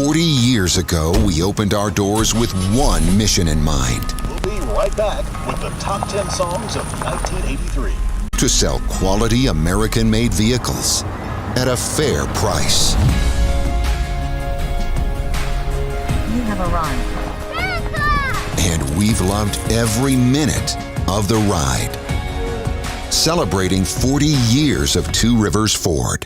40 years ago, we opened our doors with one mission in mind. We'll be right back with the top 10 songs of 1983. To sell quality American-made vehicles at a fair price. You have arrived. And we've loved every minute of the ride. Celebrating 40 years of Two Rivers Ford.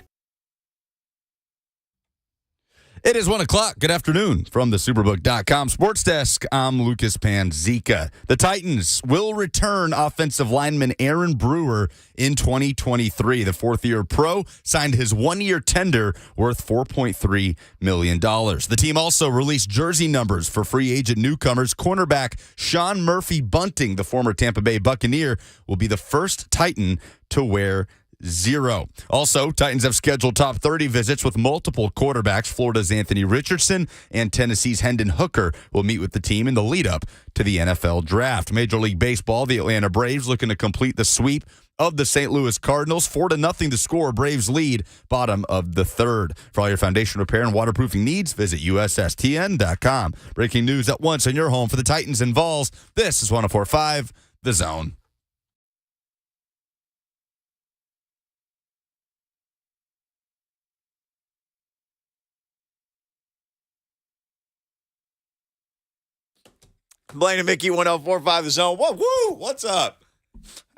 It is 1 o'clock. Good afternoon from the Superbook.com Sports Desk. I'm Lucas Panzica. The Titans will return offensive lineman Aaron Brewer in 2023. The fourth-year pro signed his one-year tender worth $4.3 million. The team also released jersey numbers for free agent newcomers. Cornerback Sean Murphy-Bunting, the former Tampa Bay Buccaneer, will be the first Titan to wear 0. Also, Titans have scheduled top 30 visits with multiple quarterbacks. Florida's Anthony Richardson and Tennessee's Hendon Hooker will meet with the team in the lead-up to the NFL Draft. Major League Baseball, the Atlanta Braves looking to complete the sweep of the St. Louis Cardinals. 4-0 to score. Braves lead, bottom of the third. For all your foundation repair and waterproofing needs, visit USSTN.com. Breaking news at once in your home for the Titans and Vols. This is 104.5 The Zone. Blaine and Mickey, 104.5 The Zone. Whoa, woo, what's up?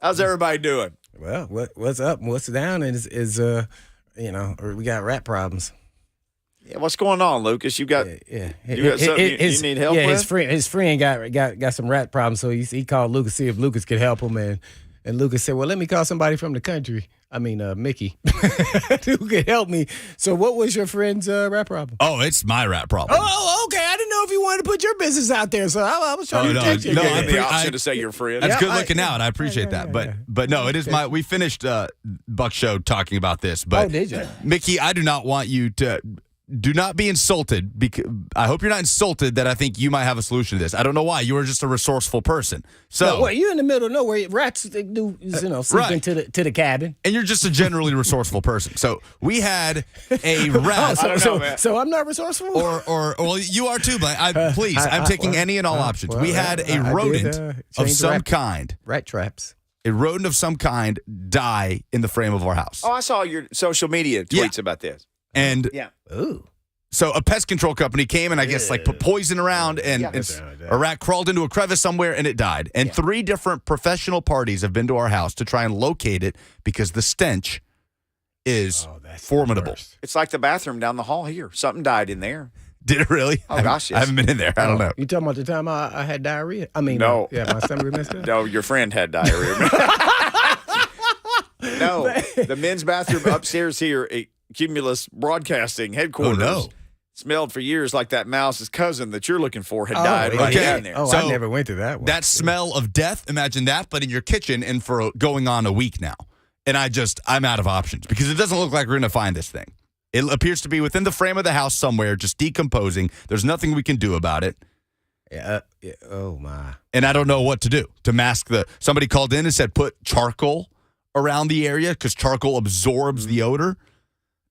How's everybody doing? Well, what's up and what's down is we got rat problems. Yeah, what's going on, Lucas? You got yeah. You got something you need help with? His friend got some rat problems, so he called Lucas see if Lucas could help him, and Lucas said, "Well, let me call somebody from the country. I mean, Mickey, who could help me." So, what was your friend's rat problem? Oh, it's my rat problem. Oh, okay. I didn't know if you wanted to put your business out there, so I was trying to protect you. You gave me the option to say your friend. That's good looking out. I appreciate that. But no, it is my. We finished Buck Show talking about this. But did you? Mickey, I do not want you to. Do not be insulted. Because I hope you're not insulted that I think you might have a solution to this. I don't know why. You are just a resourceful person. So you're in the middle of nowhere. Rats do sleep into the cabin, and you're just a generally resourceful person. So we had a rat. So I'm not resourceful, or well, you are too. But I'm taking any and all options. We had a rodent of some kind. Rat traps. A rodent of some kind die in the frame of our house. Oh, I saw your social media tweets about this. And ooh. So a pest control company came and I guess put poison around and a rat crawled into a crevice somewhere and it died. And 3 different professional parties have been to our house to try and locate it because the stench is formidable. It's like the bathroom down the hall here. Something died in there. Did it really? Oh, gosh, yes. I haven't been in there. I don't know. You talking about the time I had diarrhea? I mean, no. My stomach was messed up? No, your friend had diarrhea. No, the men's bathroom upstairs here at Cumulus Broadcasting headquarters smelled for years like that mouse's cousin that you're looking for had died right down there. Oh, so I never went to that one. That smell of death, imagine that, but in your kitchen and for going on a week now. And I'm out of options because it doesn't look like we're going to find this thing. It appears to be within the frame of the house somewhere, just decomposing. There's nothing we can do about it. Yeah. Oh, my. And I don't know what to do to mask somebody called in and said put charcoal around the area because charcoal absorbs the odor.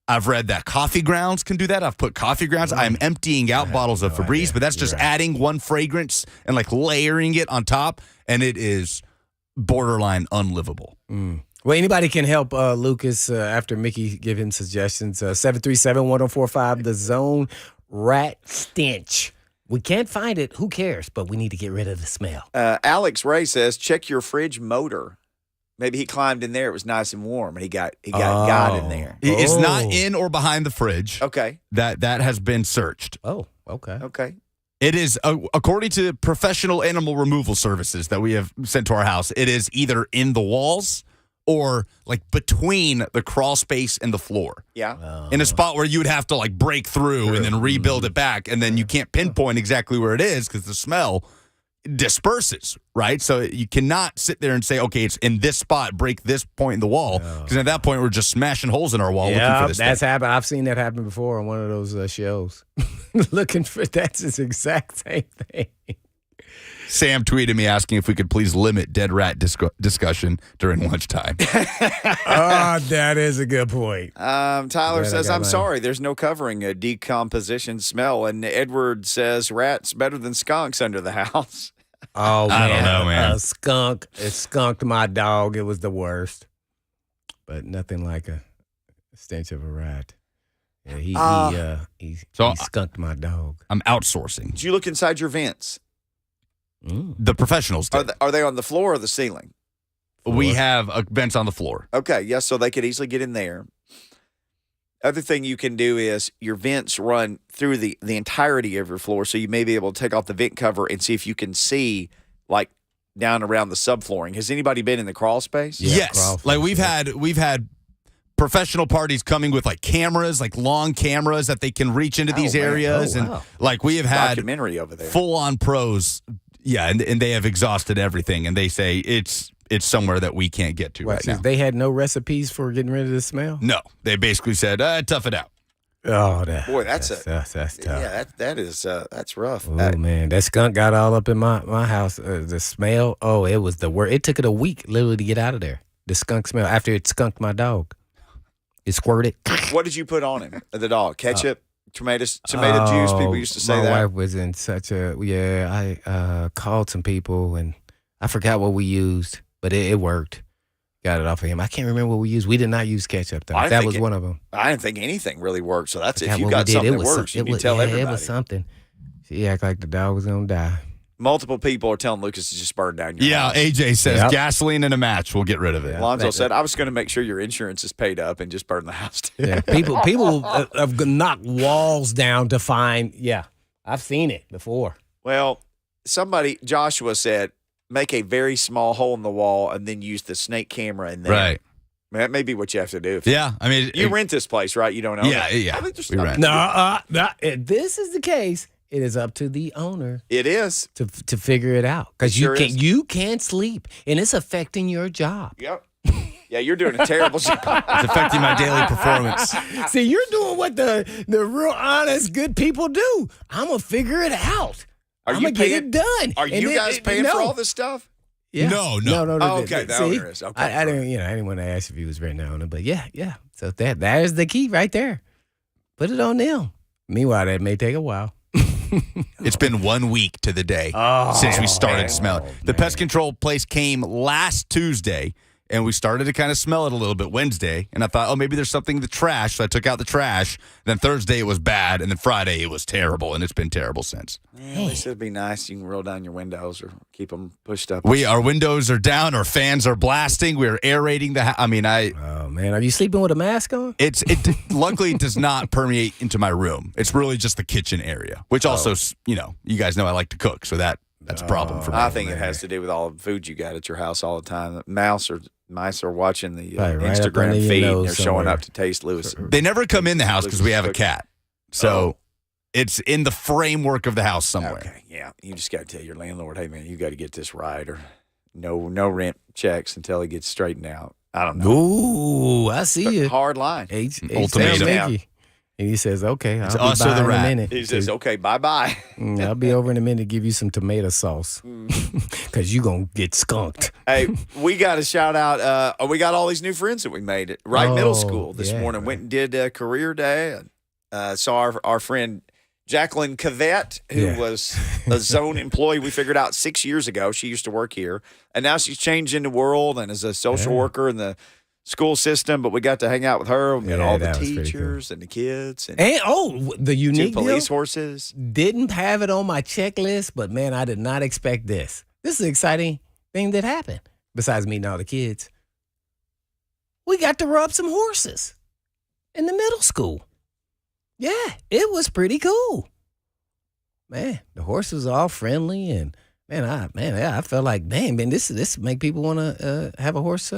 I've read that coffee grounds can do that. I've put coffee grounds. I'm emptying out bottles of Febreze, but that's just adding one fragrance and like layering it on top, and it is borderline unlivable. Well, anybody can help Lucas after Mickey give him suggestions. 737-1045, The Zone, rat stench. We can't find it. Who cares? But we need to get rid of the smell. Alex Ray says, check your fridge motor. Maybe he climbed in there. It was nice and warm, and he got in there. It's not in or behind the fridge. Okay. That has been searched. Oh, okay. Okay. It is, according to professional animal removal services that we have sent to our house, it is either in the walls or like between the crawl space and the floor. Yeah. In a spot where you would have to like break through and then rebuild it back, and then you can't pinpoint exactly where it is because the smell disperses, right? So you cannot sit there and say, okay, it's in this spot, break this point in the wall, because at that point we're just smashing holes in our wall looking for this that's thing. happened. I've seen that happen before on one of those shows. Looking for that's the exact same thing. Sam tweeted me asking if we could please limit dead rat discussion during lunchtime. Oh, that is a good point. Tyler says, I'm sorry, there's no covering a decomposition smell. And Edward says, rats better than skunks under the house. Oh, man. I don't know, man. A skunk. It skunked my dog. It was the worst. But nothing like a stench of a rat. Yeah, he skunked my dog. I'm outsourcing. Did you look inside your vents? The professionals did. Are they on the floor or the ceiling? We have vents on the floor. Okay, yes, so they could easily get in there. Other thing you can do is your vents run through the entirety of your floor, so you may be able to take off the vent cover and see if you can see, like, down around the subflooring. Has anybody been in the crawl space? Yeah, yes. Like we've had professional parties coming with like cameras, like long cameras that they can reach into these areas. And like we have had documentary over there. Full on pros. Yeah. And they have exhausted everything. And they say it's somewhere that we can't get to right now. They had no recipes for getting rid of the smell? No. They basically said, tough it out. Oh, that's tough. Yeah, that's rough. Oh, man. That skunk got all up in my house. The smell, it was the worst. It took it a week literally to get out of there. The skunk smell after it skunked my dog. It squirted. What did you put on him, the dog? Ketchup, tomato juice? People used to say that. My wife was in such a, I called some people, and I forgot what we used, but it worked. Got it off of him. I can't remember what we used. We did not use ketchup, though. That was one of them. I didn't think anything really worked, so that's if you got something that works, you can tell everybody. It was something. She acted like the dog was going to die. Multiple people are telling Lucas to just burn down your house. AJ says gasoline in a match. We'll get rid of it. Alonzo said, I was going to make sure your insurance is paid up and just burn the house down. Yeah, people have knocked walls down to find, I've seen it before. Well, Joshua said, make a very small hole in the wall and then use the snake camera in there. Right. That may be what you have to do. I mean. You rent this place, right? You don't own it? Yeah. I think there's we rent. No, if this is the case, it is up to the owner. It is. To figure it out. Because you can't sleep, and it's affecting your job. Yep. Yeah, you're doing a terrible job. It's affecting my daily performance. See, you're doing what the real honest, good people do. I'm going to figure it out. I'm going to get it done. Are you guys paying for all this stuff? Yeah. No. Oh, okay, the owner is. Okay. I didn't want to ask if he was renting the owner, but yeah. So there's the key right there. Put it on them. Meanwhile, that may take a while. It's been 1 week to the day since we started smelling. The pest control place came last Tuesday, and we started to kind of smell it a little bit Wednesday. And I thought, maybe there's something in the trash. So I took out the trash. Then Thursday it was bad, and then Friday it was terrible, and it's been terrible since. At least it'd be nice. You can roll down your windows or keep them pushed up. Our windows are down. Our fans are blasting. We're aerating the house. Oh, man. Are you sleeping with a mask on? Luckily, it does not permeate into my room. It's really just the kitchen area, which also, you guys know I like to cook, so that's a problem for me. I think it has to do with all the food you got at your house all the time. Mice are watching the Instagram feed, and they're showing up to taste Lewis. They never come in the house because we have a cat. So it's in the framework of the house somewhere. Okay, yeah. You just got to tell your landlord, hey, man, you got to get this right, or no rent checks until it gets straightened out. I don't know. Ooh, I see you. Hard line. Ultimatum. And he says, okay, I'll it's be also by the in rat. a minute. He says, okay, bye-bye. I'll be over in a minute to give you some tomato sauce because you're going to get skunked. Hey, we got a shout out. We got all these new friends that we made at Wright Middle School this morning. Right. Went and did career day. And saw our friend Jacqueline Cavett, who was a zone employee we figured out 6 years ago. She used to work here. And now she's changed in the world and is a social worker in the school system, but we got to hang out with her and all the teachers and the kids. And the unique police deal, horses. Didn't have it on my checklist, but man, I did not expect this. This is an exciting thing that happened, besides meeting all the kids. We got to rub some horses in the middle school. Yeah, it was pretty cool. Man, the horses are all friendly, and I felt like, man, this make people want to have a horse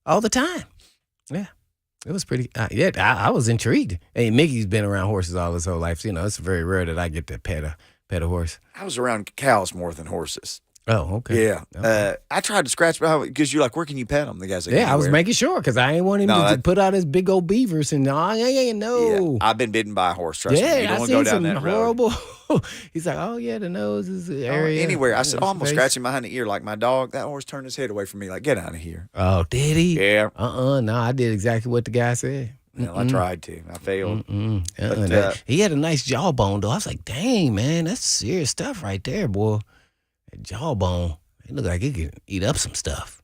all the time. Yeah, it was pretty. I was intrigued. Hey, Mickey's been around horses all his whole life. So, it's very rare that I get to pet a horse. I was around cows more than horses. Oh, okay. Yeah. Okay. I tried to scratch my because you're like, where can you pet them? The guy's like, Yeah, I was "Anywhere." making sure because I ain't want him to put out his big old beavers and no. Yeah, I've been bitten by a horse. Trust me. You don't I want to go seen down some that road. horrible. He's like, oh yeah, the nose is the area. Anywhere. I said, his I'm going to face. scratch him behind the ear like my dog. That horse turned his head away from me like, get out of here. Oh, did he? Yeah. No, I did exactly what the guy said. Well, I tried to. I failed. But, He had a nice jawbone though. I was like, dang man, that's serious stuff right there, boy. That jawbone. It looked like it could eat up some stuff.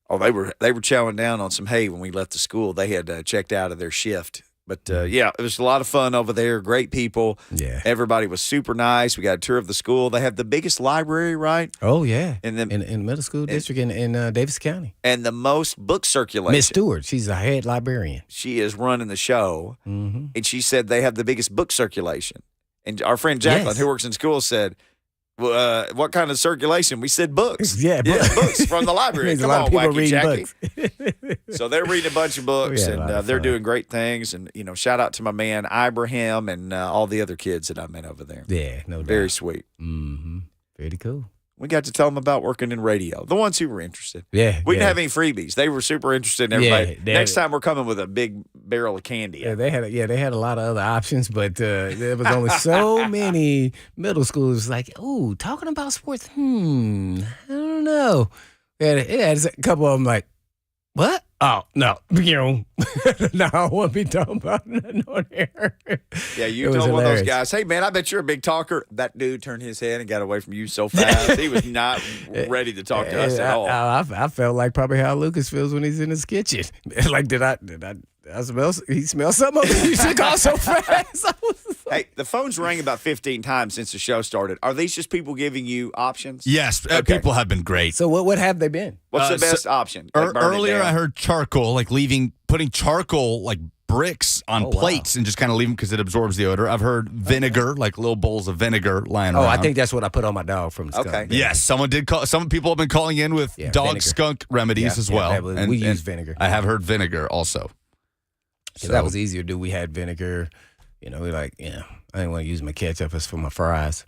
Oh, they were chowing down on some hay when we left the school. They had checked out of their shift. But, yeah, it was a lot of fun over there. Great people. Yeah. Everybody was super nice. We got a tour of the school. They have the biggest library, right? Oh, yeah. In the middle school district in Davis County. And the most book circulation. Miss Stewart, she's a head librarian. She is running the show. Mm-hmm. And she said they have the biggest book circulation. And our friend Jacqueline, who works in school, said, what kind of circulation? We said books. Yeah, books from the library. Means Come a lot on, of people Wacky reading Jackie. books. So they're reading a bunch of books, We had a lot and of they're fun. doing great things. And, shout out to my man, Ibrahim, and all the other kids that I met over there. Yeah, no doubt. Very sweet. Mm-hmm. Pretty cool. We got to tell them about working in radio, the ones who were interested. Yeah. We didn't have any freebies. They were super interested in everybody. Yeah, Next time we're coming with a big barrel of candy. Yeah, they had a lot of other options, but there was only so many middle schools like, oh, talking about sports. I don't know. It had a couple of them like, what? Oh, no. No, I won't be talking about nothing on here. Yeah, you It was told one of those hilarious. guys, hey, man, I bet you're a big talker. That dude turned his head and got away from you so fast. He was not ready to talk to us at all. I felt like probably how Lucas feels when he's in his kitchen. Like, did I smell? He smelled something. He took off so fast. Hey, the phone's rang about 15 times since the show started. Are these just people giving you options? Yes, Okay. people have been great. So what have they been? What's the best option? Like burn it Earlier, down? I heard charcoal, like putting charcoal like bricks on wow. plates and just kind of leave them because it absorbs the odor. I've heard vinegar, like little bowls of vinegar lying Oh, around. I think that's what I put on my dog from the skunk. Okay. Yes, someone did call. Some people have been calling in with Yeah, dog vinegar. skunk remedies as well. we use vinegar. I have heard vinegar also. 'Cause that was easier to do. We had vinegar. We like, I didn't want to use my ketchup as for my fries,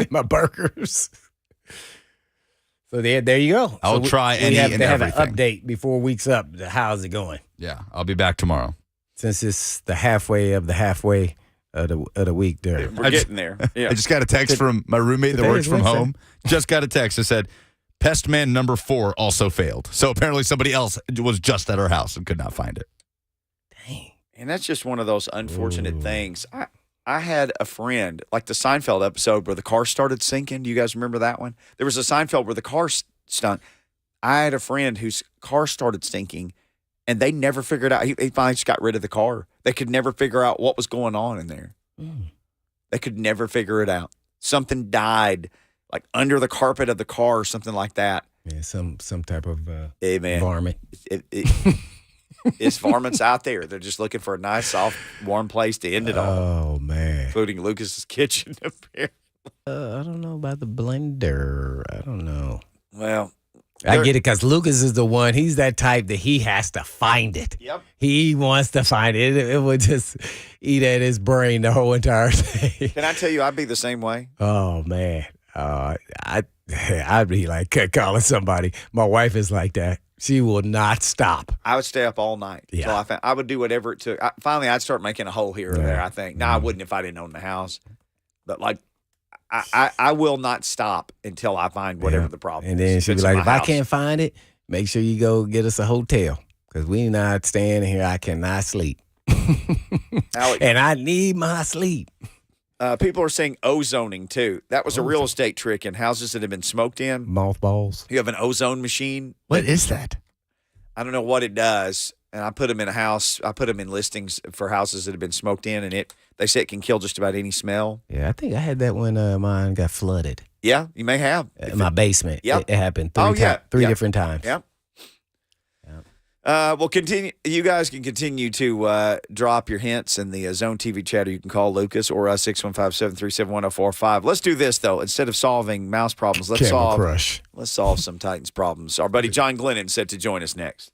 my burgers. So there you go. I'll So try we any have and to have everything. an update before week's up. How's it going? Yeah, I'll be back tomorrow. Since it's the halfway of the week there. We're getting there. Yeah. I just got a text from my roommate that Today works is from Wednesday. home. Just got a text that said, Pest Man number 4 also failed. So apparently somebody else was just at our house and could not find it. Dang. And that's just one of those unfortunate things. I had a friend, like the Seinfeld episode where the car started sinking. Do you guys remember that one? There was a Seinfeld where the car stunk. I had a friend whose car started sinking, and they never figured out. He finally just got rid of the car. They could never figure out what was going on in there. They could never figure it out. Something died, like under the carpet of the car or something like that. Yeah, some type of Hey, man. varmint. It's varmints out there. They're just looking for a nice, soft, warm place to end it all, Oh man. including Lucas's kitchen. I don't know about the blender. I don't know. Well, I get it because Lucas is the one. He's that type that he has to find it. Yep. He wants to find it. It would just eat at his brain the whole entire day. Can I tell you, I'd be the same way. Oh man. I'd be like calling somebody. My wife is like that. She will not stop. I would stay up all night. Yeah. Till I would do whatever it took. Finally, I'd start making a hole here or there, I think. Now, I wouldn't if I didn't own the house. But, like, I will not stop until I find whatever the problem And is. then she'll be it's like, my if I house. can't find it, make sure you go get us a hotel. Because we not staying here. I cannot sleep. Alex, And I need my sleep. people are saying ozoning, too. That was a real estate trick in houses that have been smoked in. Mothballs. You have an ozone machine. What is that? I don't know what it does. And I put them in a house. I put them in listings for houses that have been smoked in, and they say it can kill just about any smell. Yeah, I think I had that when mine got flooded. Yeah, you may have. In my basement. Yep. It happened Oh, yeah. three Yep. different times. Yep. We'll continue. You guys can continue to drop your hints in the Zone TV chat, or you can call Lucas or us 615-737-1045. Let's do this though. Instead of solving mouse problems, let's solve some Titans problems. Our buddy John Glennon set to join us next.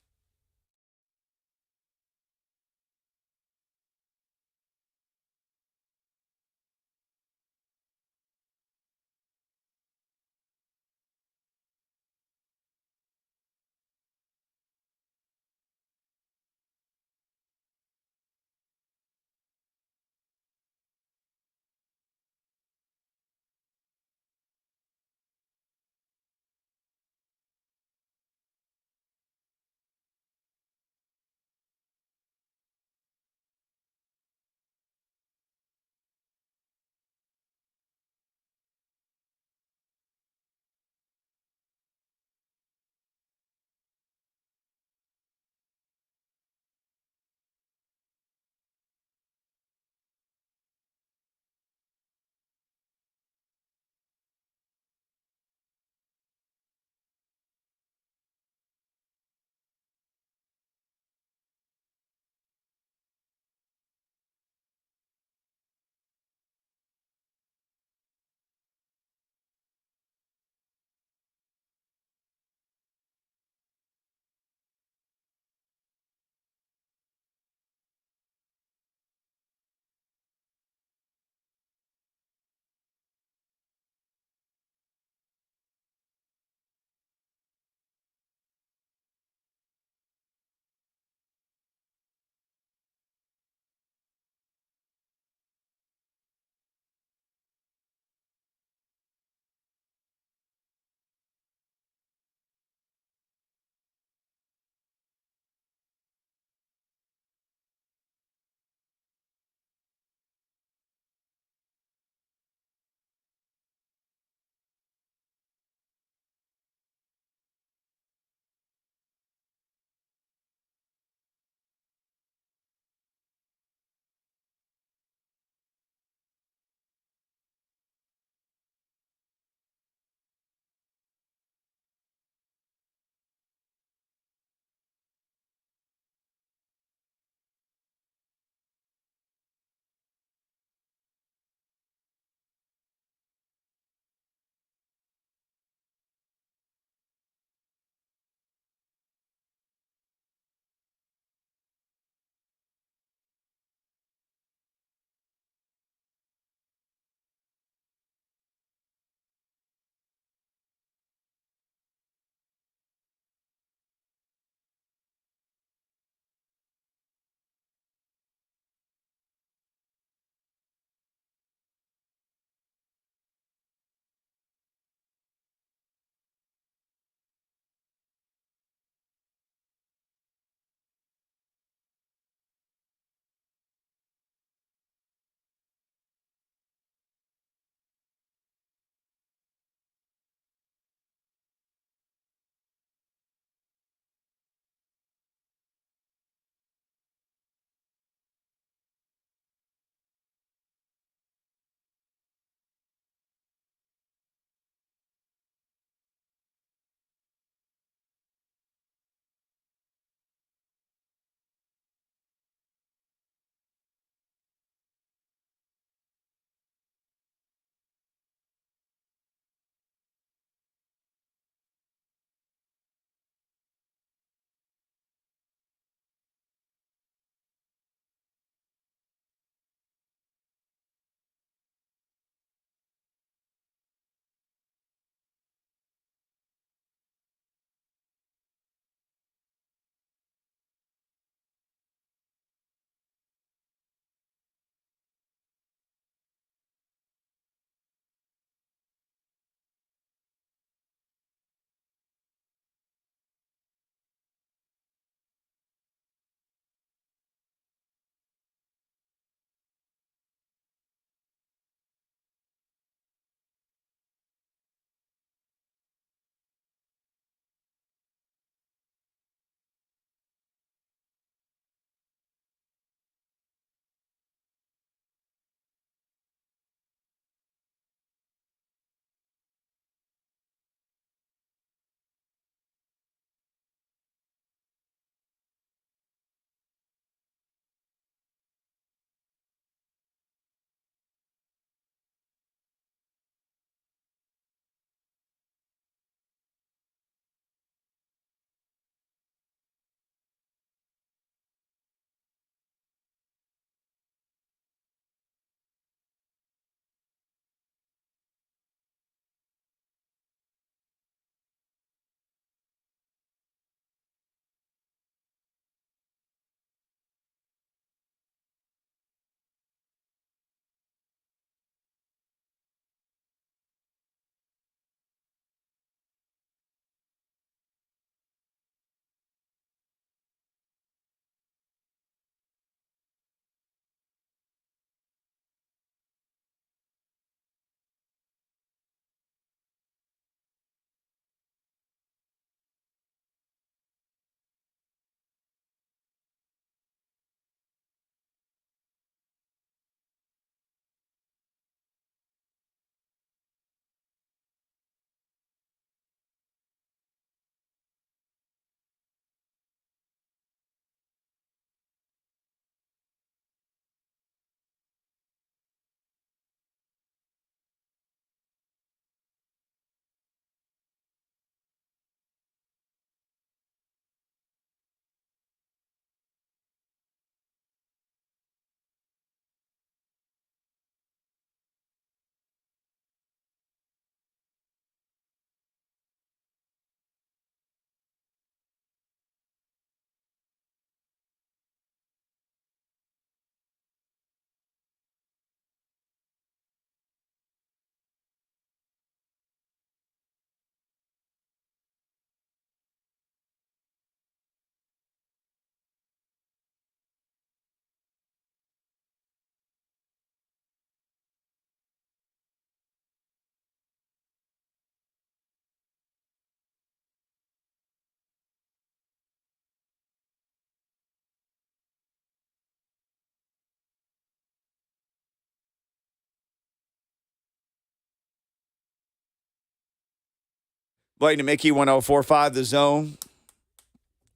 Blaine and Mickey, 104.5 The Zone.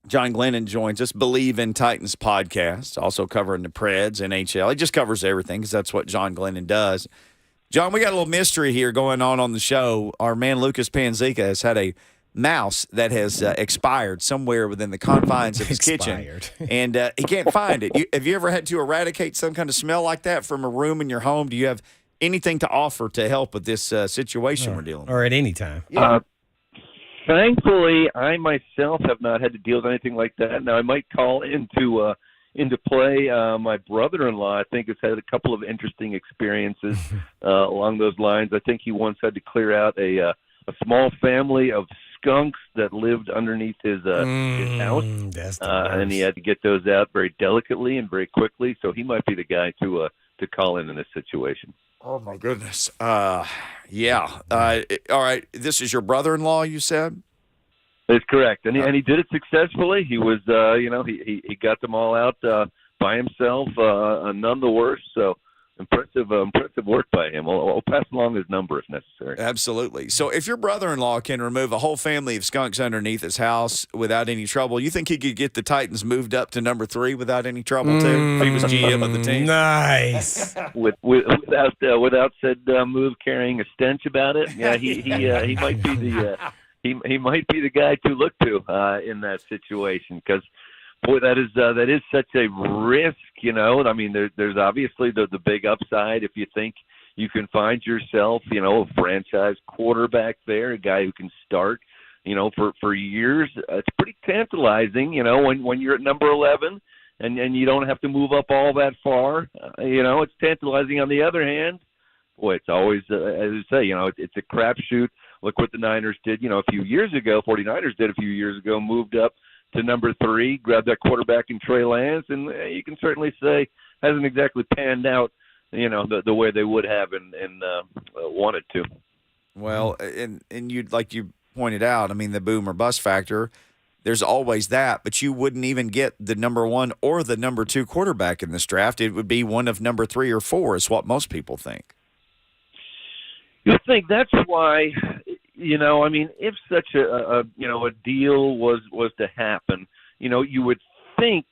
John Glennon joins us, Believe in Titans podcast, also covering the Preds, NHL. He just covers everything because that's what John Glennon does. John, we got a little mystery here going on the show. Our man Lucas Panzica has had a mouse that has expired somewhere within the confines of his kitchen, and he can't find it. Have you ever had to eradicate some kind of smell like that from a room in your home? Do you have anything to offer to help with this situation we're dealing with? Or at any time? Thankfully, I myself have not had to deal with anything like that. Now, I might call into play. My brother-in-law, I think, has had a couple of interesting experiences along those lines. I think he once had to clear out a small family of skunks that lived underneath his house, and he had to get those out very delicately and very quickly. So he might be the guy to call in this situation. Oh, my goodness. Yeah. All right. This is your brother-in-law, you said? That's correct. And he did it successfully. He was, he got them all out by himself, none the worse. So impressive work by him. I'll pass along his number if necessary. Absolutely. So if your brother-in-law can remove a whole family of skunks underneath his house without any trouble, you think he could get the Titans moved up to number 3 without any trouble too? If he was GM of the team. Nice. Without said move carrying a stench about it. Yeah, he might be the he might be the guy to look to in that situation, because boy, that is such a risk, you know. I mean, there's obviously the big upside if you think you can find yourself, you know, a franchise quarterback there, a guy who can start, you know, for years. It's pretty tantalizing, you know, when you're at number 11 and you don't have to move up all that far. You know, it's tantalizing. On the other hand, boy, it's always, as I say, you know, it's a crapshoot. Look what the Niners did, you know, a few years ago. 49ers did a few years ago, moved up to number 3, grabbed that quarterback in Trey Lance, and you can certainly say hasn't exactly panned out, you know, the way they would have and wanted to. Well, and you, like you pointed out, I mean, the boom or bust factor, there's always that, but you wouldn't even get the number 1 or the number 2 quarterback in this draft. It would be one of number 3 or 4 is what most people think. You think that's why, you know, I mean, if such a deal was to happen, you know, you would think,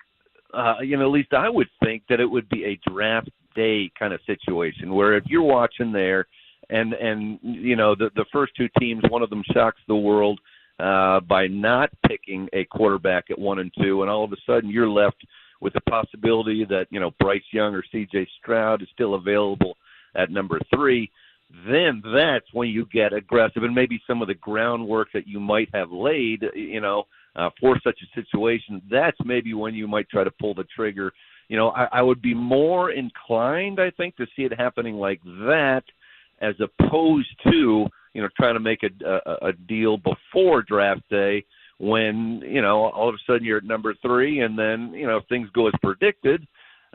you know, at least I would think that it would be a draft day kind of situation where if you're watching there and you know, the first 2 teams, one of them shocks the world by not picking a quarterback at 1 and 2, and all of a sudden you're left with the possibility that, you know, Bryce Young or C.J. Stroud is still available at number 3. Then that's when you get aggressive, and maybe some of the groundwork that you might have laid, you know, for such a situation, that's maybe when you might try to pull the trigger. You know, I would be more inclined, I think, to see it happening like that as opposed to, you know, trying to make a deal before draft day when, you know, all of a sudden you're at number 3 and then, you know, if things go as predicted,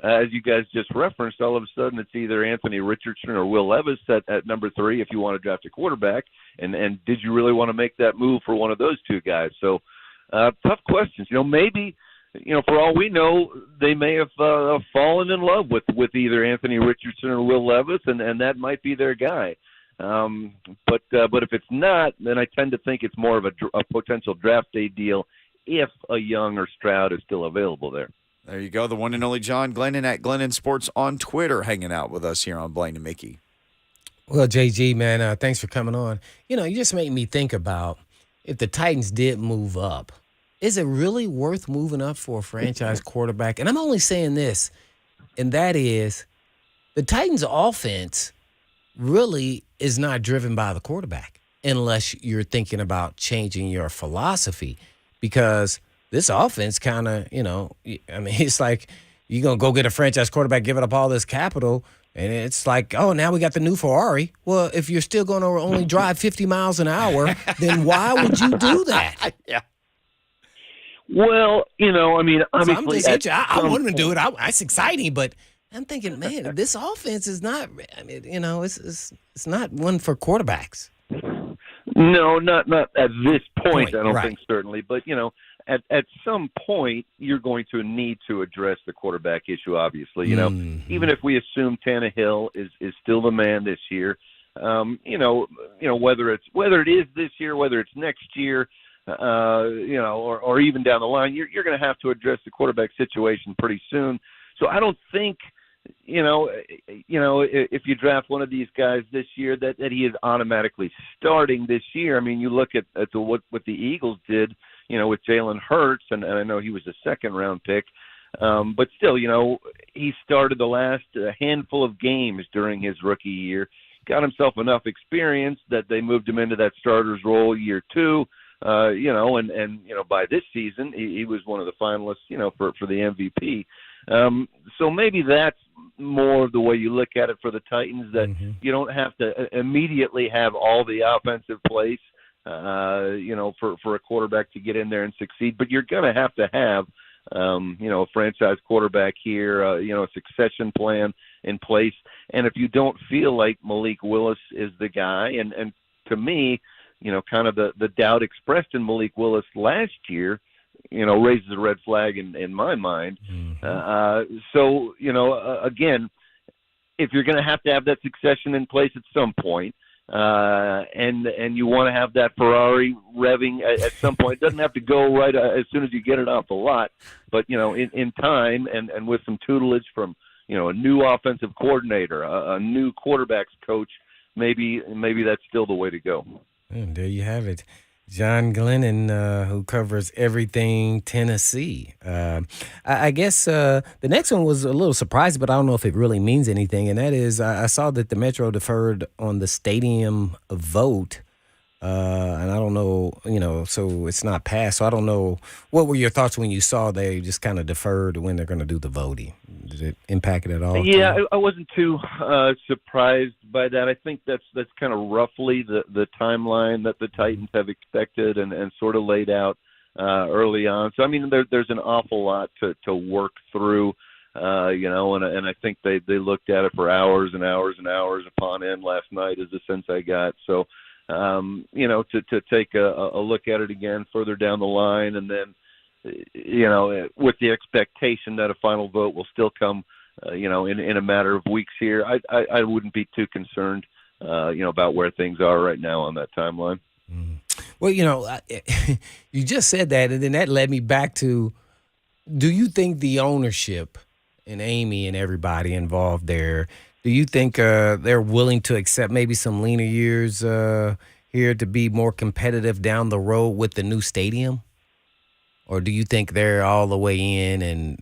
as you guys just referenced, all of a sudden it's either Anthony Richardson or Will Levis at number 3 if you want to draft a quarterback. And did you really want to make that move for one of those 2 guys? So tough questions. You know, maybe, you know, for all we know, they may have fallen in love with either Anthony Richardson or Will Levis, and that might be their guy. But if it's not, then I tend to think it's more of a potential draft day deal if a Young or Stroud is still available there. There you go. The one and only John Glennon at Glennon Sports on Twitter hanging out with us here on Blaine and Mickey. Well, JG, man, thanks for coming on. You know, you just made me think about if the Titans did move up, is it really worth moving up for a franchise quarterback? And I'm only saying this, and that is the Titans' offense really is not driven by the quarterback unless you're thinking about changing your philosophy, because this offense kind of, you know, I mean, it's like you're going to go get a franchise quarterback, give it up all this capital, and it's like, oh, now we got the new Ferrari. Well, if you're still going to only drive 50 miles an hour, then why would you do that? Yeah. Well, you know, I mean, obviously, so I want him to do it. It's exciting, but I'm thinking, man, this offense is not, I mean, you know, it's not one for quarterbacks. No, not at this point, I don't right. think, certainly. But, you know, at some point, you're going to need to address the quarterback issue, obviously. You know, even if we assume Tannehill is still the man this year, Whether it is this year, whether it's next year, or even down the line, you're going to have to address the quarterback situation pretty soon. So I don't think, if you draft one of these guys this year, that he is automatically starting this year. I mean, you look at what the Eagles did, with Jalen Hurts, and I know he was a second-round pick, but still, he started the last handful of games during his rookie year, got himself enough experience that they moved him into that starter's role year 2. By this season, he was one of the finalists, for the MVP. So maybe that's more of the way you look at it for the Titans, that you don't have to immediately have all the offensive plays, for a quarterback to get in there and succeed. But you're going to have, a franchise quarterback here, a succession plan in place. And if you don't feel like Malik Willis is the guy, and to me, kind of the doubt expressed in Malik Willis last year, raises a red flag in my mind. Again, if you're going to have that succession in place at some point, and you want to have that Ferrari revving at some point, it doesn't have to go right as soon as you get it off the lot, but, in time and with some tutelage from, a new offensive coordinator, a new quarterbacks coach, maybe that's still the way to go. And there you have it. John Glennon, who covers everything Tennessee. I guess the next one was a little surprising, but I don't know if it really means anything, and that is I saw that the Metro deferred on the stadium vote, and I don't know, so it's not passed. So I don't know. What were your thoughts when you saw they just kind of deferred when they're going to do the voting? Did it impact it at all? Yeah, I wasn't too surprised by that. I think that's kind of roughly the timeline that the Titans have expected and sort of laid out early on. So, I mean, there's an awful lot to work through, and I think they looked at it for hours and hours and hours upon end last night is the sense I got. So, to take a look at it again further down the line, and then, with the expectation that a final vote will still come, in a matter of weeks here, I wouldn't be too concerned, about where things are right now on that timeline. Well, you just said that, and then that led me back to, do you think the ownership and Amy and everybody involved there, do you think they're willing to accept maybe some leaner years here to be more competitive down the road with the new stadium? Or do you think they're all the way in and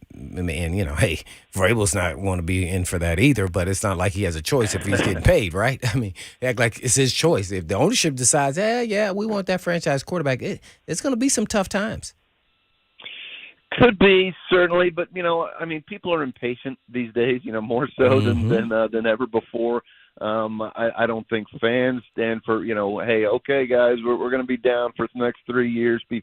hey, Vrabel's not want to be in for that either, but it's not like he has a choice if he's getting paid, right? I mean, act like it's his choice. If the ownership decides, we want that franchise quarterback, it's going to be some tough times. Could be, certainly, but, people are impatient these days, more so than ever before. I don't think fans stand for, hey, okay, guys, we're going to be down for the next 3 years, be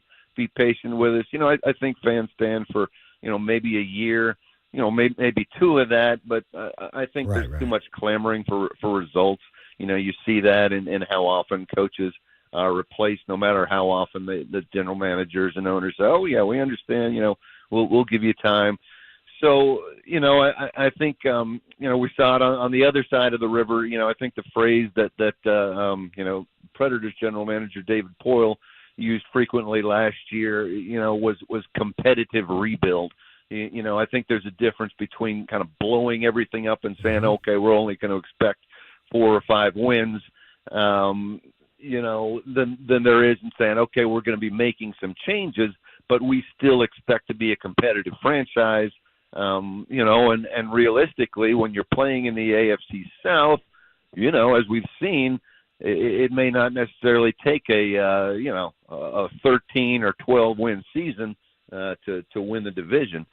patient with us. I think fans stand for, maybe a year, maybe 2 of that, but I think there's too much clamoring for results. You see that in how often coaches are replaced, no matter how often the general managers and owners say, oh, yeah, we understand, we'll give you time. So, I think, we saw it on the other side of the river. I think the phrase that Predators general manager David Poile used frequently last year, was competitive rebuild. I think there's a difference between kind of blowing everything up and saying, okay, we're only going to expect 4 or 5 wins, than there is in saying, okay, we're going to be making some changes, but we still expect to be a competitive franchise. And realistically, when you're playing in the AFC South, as we've seen, it may not necessarily take a 13 or 12 win season to win the division.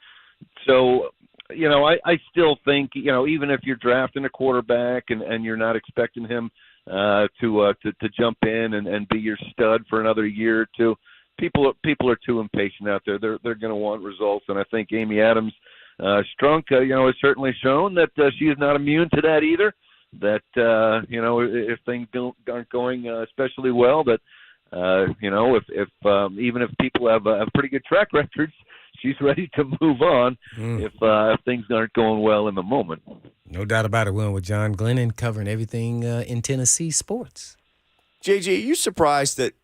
So, I still think, even if you're drafting a quarterback and you're not expecting him to jump in and be your stud for another year or two, people are too impatient out there. They're going to want results, and I think Amy Adams Strunk, has certainly shown that she is not immune to that either. That if things aren't going especially well, that if even if people have pretty good track records, she's ready to move on if things aren't going well in the moment. No doubt about it. We're with John Glennon covering everything in Tennessee sports. JG, are you surprised that,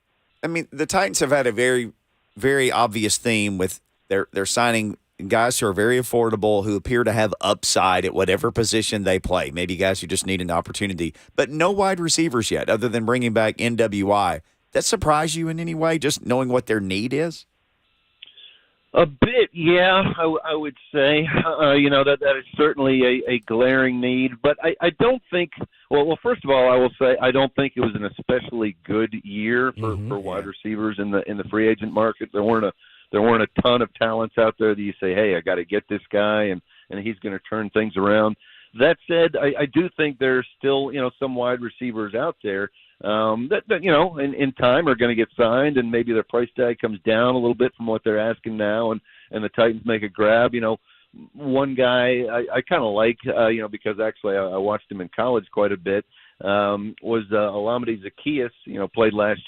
the Titans have had a very, very obvious theme with their signing guys who are very affordable, who appear to have upside at whatever position they play. Maybe guys who just need an opportunity, but no wide receivers yet, other than bringing back NWI. That surprise you in any way, just knowing what their need is? A bit, yeah, I would say. That is certainly a glaring need. But I don't think – well, first of all, I will say I don't think it was an especially good year for wide receivers in the free agent market. There weren't a ton of talents out there that you say, hey, I got to get this guy, and he's going to turn things around. That said, I do think there's still, some wide receivers out there that in time are going to get signed, and maybe their price tag comes down a little bit from what they're asking now, and the Titans make a grab. One guy I kind of like, because actually I watched him in college quite a bit, was Olamide Zaccheaus. Played last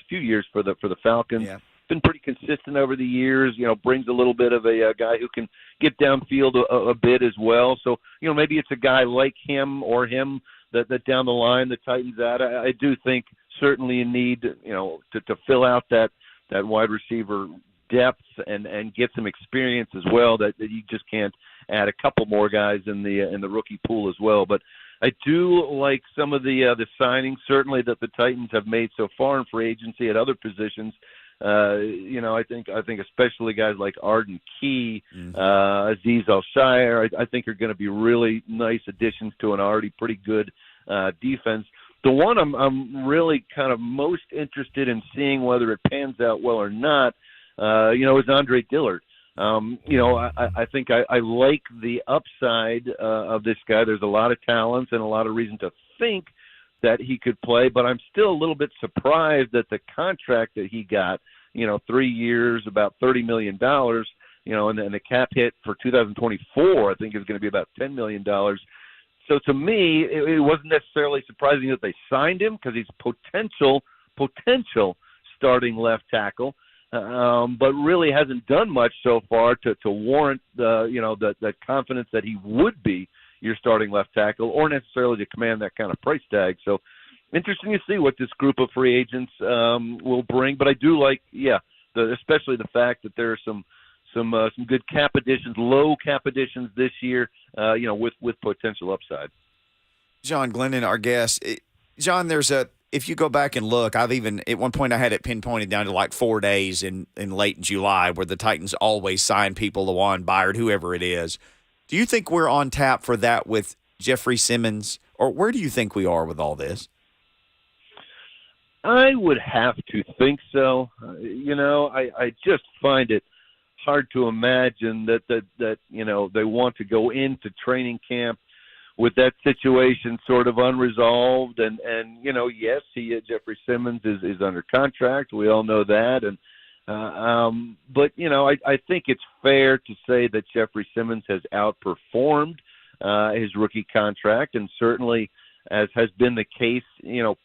few years for the Falcons. Yeah. Been pretty consistent over the years, brings a little bit of a guy who can get downfield a bit as well. So, maybe it's a guy like him or him that down the line the Titans add. I do think certainly you need, to fill out that wide receiver depth and get some experience as well, that you just can't add a couple more guys in the rookie pool as well. But I do like some of the signings, certainly that the Titans have made so far in free agency at other positions. I think especially guys like Arden Key, Aziz Al-Shire, I think are going to be really nice additions to an already pretty good defense. The one I'm really kind of most interested in seeing whether it pans out well or not, is Andre Dillard. I think I like the upside of this guy. There's a lot of talents and a lot of reason to think that he could play, but I'm still a little bit surprised that the contract that he got, 3 years, about $30 million, and the cap hit for 2024, I think is going to be about $10 million. So to me, it wasn't necessarily surprising that they signed him because he's potential starting left tackle, but really hasn't done much so far to warrant that confidence that he would be your starting left tackle, or necessarily to command that kind of price tag. So interesting to see what this group of free agents will bring. But I do like, especially the fact that there are some good cap additions, low cap additions this year, with potential upside. John Glennon, our guest. John, if you go back and look, at one point I had it pinpointed down to like 4 days in late July where the Titans always sign people, Lawan Byard, whoever it is. Do you think we're on tap for that with Jeffrey Simmons, or where do you think we are with all this? I would have to think so. I just find it hard to imagine that they want to go into training camp with that situation sort of unresolved. And yes, Jeffrey Simmons is under contract. We all know that. But I think it's fair to say that Jeffrey Simmons has outperformed his rookie contract, and certainly, as has been the case,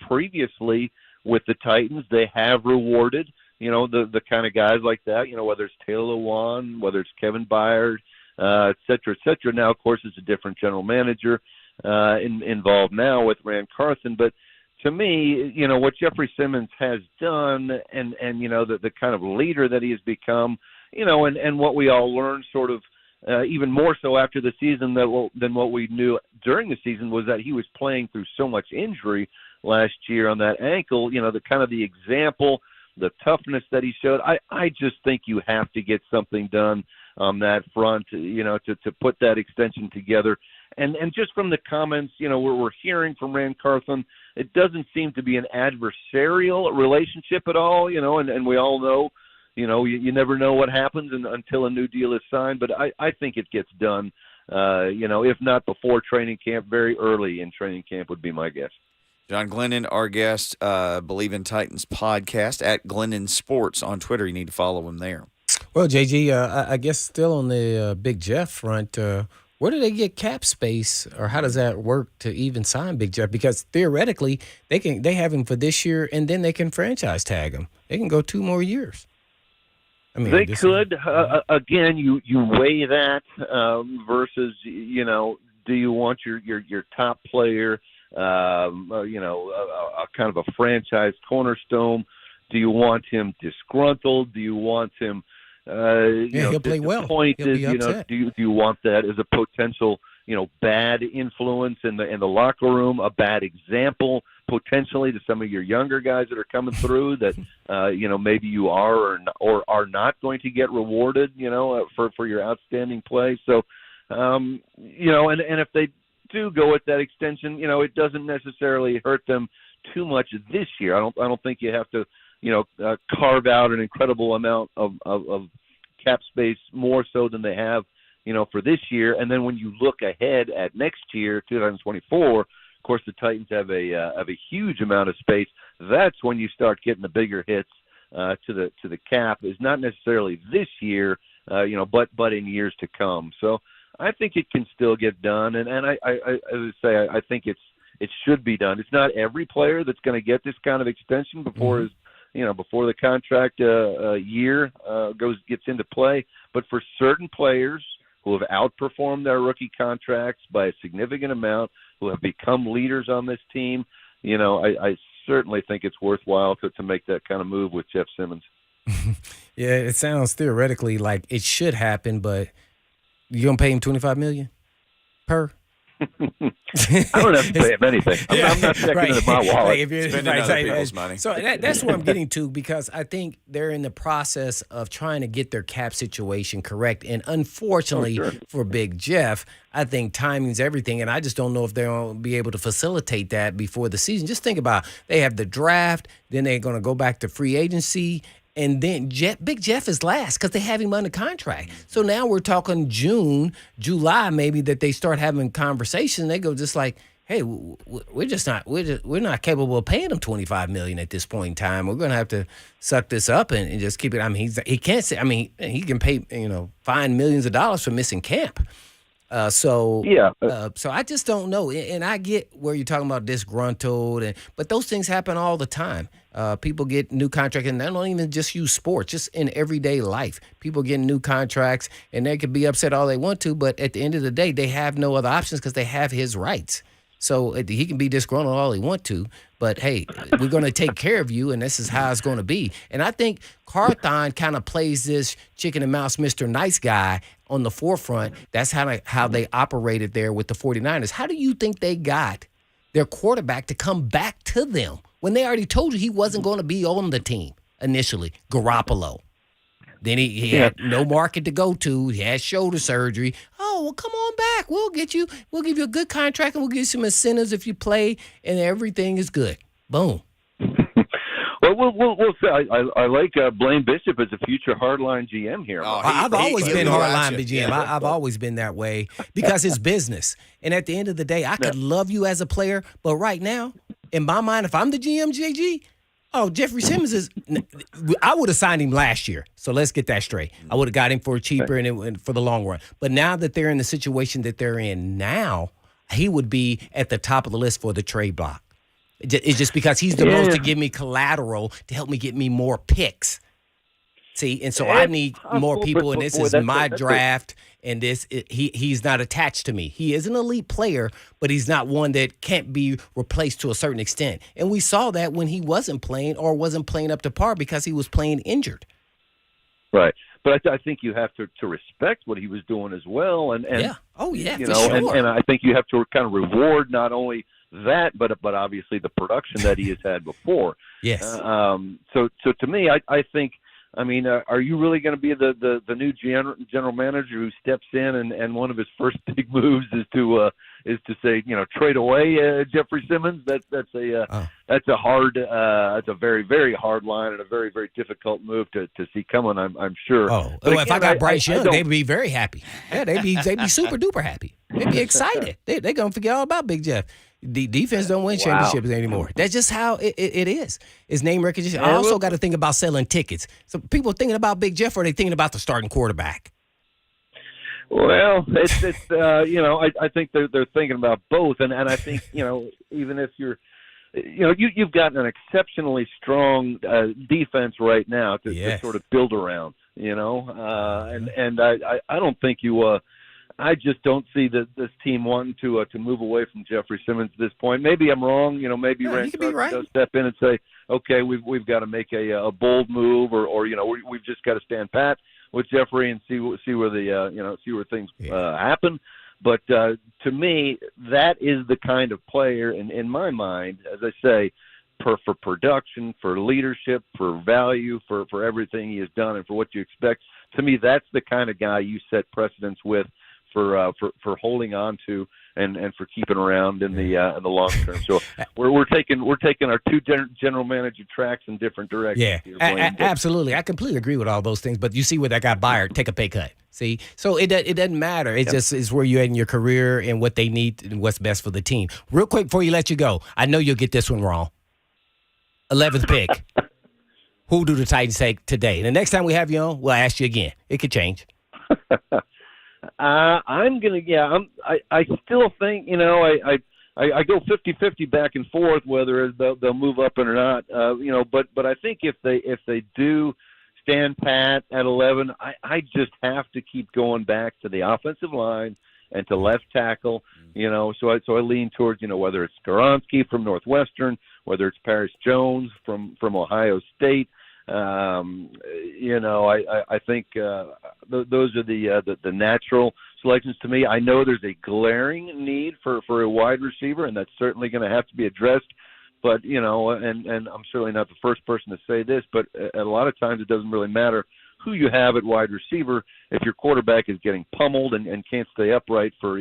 previously with the Titans, they have rewarded, the kind of guys like that, whether it's Taylor Lewan, whether it's Kevin Byard, et cetera, et cetera. Now, of course, it's a different general manager involved now with Rand Carthon, but to me, what Jeffrey Simmons has done and the kind of leader that he has become, and what we all learned sort of even more so after the season than what we knew during the season was that he was playing through so much injury last year on that ankle, the kind of the example, the toughness that he showed. I just think you have to get something done on that front, to put that extension together. And just from the comments, we're hearing from Rand Carthon, it doesn't seem to be an adversarial relationship at all, and we all know, you never know what happens until a new deal is signed. But I think it gets done, if not before training camp, very early in training camp would be my guess. John Glennon, our guest, Believe in Titans podcast at Glennon Sports on Twitter. You need to follow him there. Well, JG, I guess still on the Big Jeff front, where do they get cap space, or how does that work to even sign Big Jeff? Because theoretically, they have him for this year, and then they can franchise tag him. They can go 2 more years. They could. Again, you weigh that versus, Do you want your top player, a kind of a franchise cornerstone? Do you want him disgruntled? Do you want him, he'll play well. Disappointed? He'll be upset. Do you want that as a potential, bad influence in the locker room, a bad example potentially to some of your younger guys that are coming through that maybe you are or are not going to get rewarded, for your outstanding play. So, and if they do go with that extension, it doesn't necessarily hurt them too much this year. I don't think you have to, carve out an incredible amount of cap space more so than they have, for this year. And then when you look ahead at next year, 2024, of course, the Titans have a huge amount of space. That's when you start getting the bigger hits to the cap. Is not necessarily this year, but in years to come. So I think it can still get done. And I as I say, I think it should be done. It's not every player that's going to get this kind of extension before before the contract year gets into play. But for certain players who have outperformed their rookie contracts by a significant amount, who have become leaders on this team, I certainly think it's worthwhile to make that kind of move with Jeff Simmons. Yeah, it sounds theoretically like it should happen, but you gonna pay him $25 million per? I don't have to pay him anything. I'm not checking into my wallet. If you're spending other people's money. So that's what I'm getting to, because I think they're in the process of trying to get their cap situation correct. And unfortunately for Big Jeff, I think timing's everything, and I just don't know if they'll be able to facilitate that before the season. Just think about it. They have the draft, then they're going to go back to free agency, and then Big Jeff is last because they have him under contract. So now we're talking June, July maybe, that they start having conversations. They go just like, hey, we're not capable of paying him $25 million at this point in time. We're going to have to suck this up and just keep it. I mean, he can't say. I mean, he can pay fine millions of dollars for missing camp. So I just don't know. And I get where you're talking about disgruntled, but those things happen all the time. People get new contracts, and they don't even just use sports, just in everyday life. People get new contracts, and they could be upset all they want to, but at the end of the day, they have no other options because they have his rights. So he can be disgruntled all he want to, but hey, we're going to take care of you, and this is how it's going to be. And I think Carthon kind of plays this chicken and mouse, Mr. Nice Guy on the forefront. That's how they operated there with the 49ers. How do you think they got their quarterback to come back to them when they already told you he wasn't going to be on the team initially, Garoppolo? Then he had no market to go to. He had shoulder surgery. Oh, well, come on back. We'll give you a good contract, and we'll give you some incentives if you play, and everything is good. Boom. Well, we'll say I like Blaine Bishop as a future hardline GM here. I've always been hardline GM. I've always been that way because it's business. And at the end of the day, I could love you as a player, but right now, in my mind, if I'm the GM, JG, Jeffrey Simmons I would have signed him last year. So let's get that straight. I would have got him for cheaper and for the long run. But now that they're in the situation that they're in now, he would be at the top of the list for the trade block. It's just because he's the most to give me collateral to help me get me more picks. See, and so I need more people, and this is my draft, and he's not attached to me. He is an elite player, but he's not one that can't be replaced to a certain extent. And we saw that when he wasn't playing or wasn't playing up to par because he was playing injured. Right. But I think you have to respect what he was doing as well. And yeah. Oh, yeah, for sure. And I think you have to kind of reward not only that, but obviously the production that he has had before. Yes. So to me, I think, I mean, are you really going to be the new general manager who steps in and one of his first big moves is to say, trade away Jeffrey Simmons? That's a hard, that's a very, very hard line and a very, very difficult move to see coming. I'm sure. But if I got Bryce Young, they'd be very happy. Yeah, they'd be super duper happy. They'd be excited. They're gonna forget all about Big Jeff. The defense don't win championships anymore. That's just how it is. His name recognition. I also got to think about selling tickets. So people thinking about Big Jeff, or are they thinking about the starting quarterback? Well, it's I think they're thinking about both, and I think even if you're, you've gotten an exceptionally strong defense right now to sort of build around, and I don't think you. I just don't see this team wanting to move away from Jeffrey Simmons at this point. Maybe I'm wrong. Maybe Yeah, you Rand could be right. does step in and say, okay, we've got to make a bold move, or we've just got to stand pat with Jeffrey and see where see where things happen. But to me, that is the kind of player, in my mind, as I say, for production, for leadership, for value, for everything he has done, and for what you expect. To me, that's the kind of guy you set precedence with for holding on to and for keeping around in the long term. So we're taking our two general manager tracks in different directions. Yeah, absolutely. I completely agree with all those things. But you see where that got Byard, take a pay cut. See, so it doesn't matter. It just is where you're at in your career and what they need and what's best for the team. Real quick before you let you go, I know you'll get this one wrong. 11th pick. Who do the Titans take today? And the next time we have you on, we'll ask you again. It could change. I'm gonna. Yeah, I still think I go 50-50 back and forth whether they'll move up or not. But I think if they do stand pat at 11, I just have to keep going back to the offensive line and to left tackle. So I lean towards whether it's Skoronski from Northwestern, whether it's Paris Jones from Ohio State. I think those are the natural selections to me. I know there's a glaring need for a wide receiver, and that's certainly going to have to be addressed. But and I'm certainly not the first person to say this, but a lot of times it doesn't really matter who you have at wide receiver if your quarterback is getting pummeled and can't stay upright for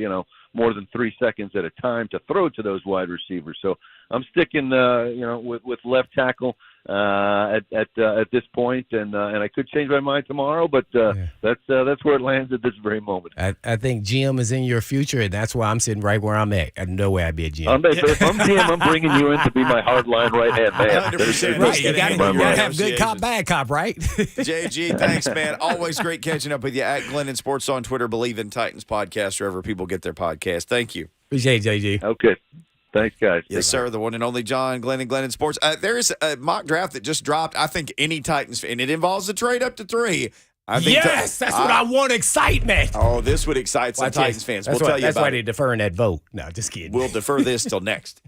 more than 3 seconds at a time to throw to those wide receivers. So I'm sticking with left tackle at this point, and I could change my mind tomorrow, but that's where it lands at this very moment. I think GM is in your future, and that's why I'm sitting right where I'm at. I no way I'd be a GM. If I'm GM, I'm bringing you in to be my hardline right-hand man. 100%. Right, you got to have good cop, bad cop, right? JG, thanks, man. Always great catching up with you at Glennon Sports on Twitter, Believe in Titans podcast, wherever people get their podcast. Thank you. Appreciate it, JG. Okay. Thanks, guys. Yes, sir. The one and only John Glennon, Glennon Sports. There is a mock draft that just dropped. I think any Titans fan, and it involves a trade up to 3. I think that's what I want, excitement. Oh, this would excite some Titans fans. We'll tell you about it. That's why they're deferring that vote. No, just kidding. We'll defer this till next.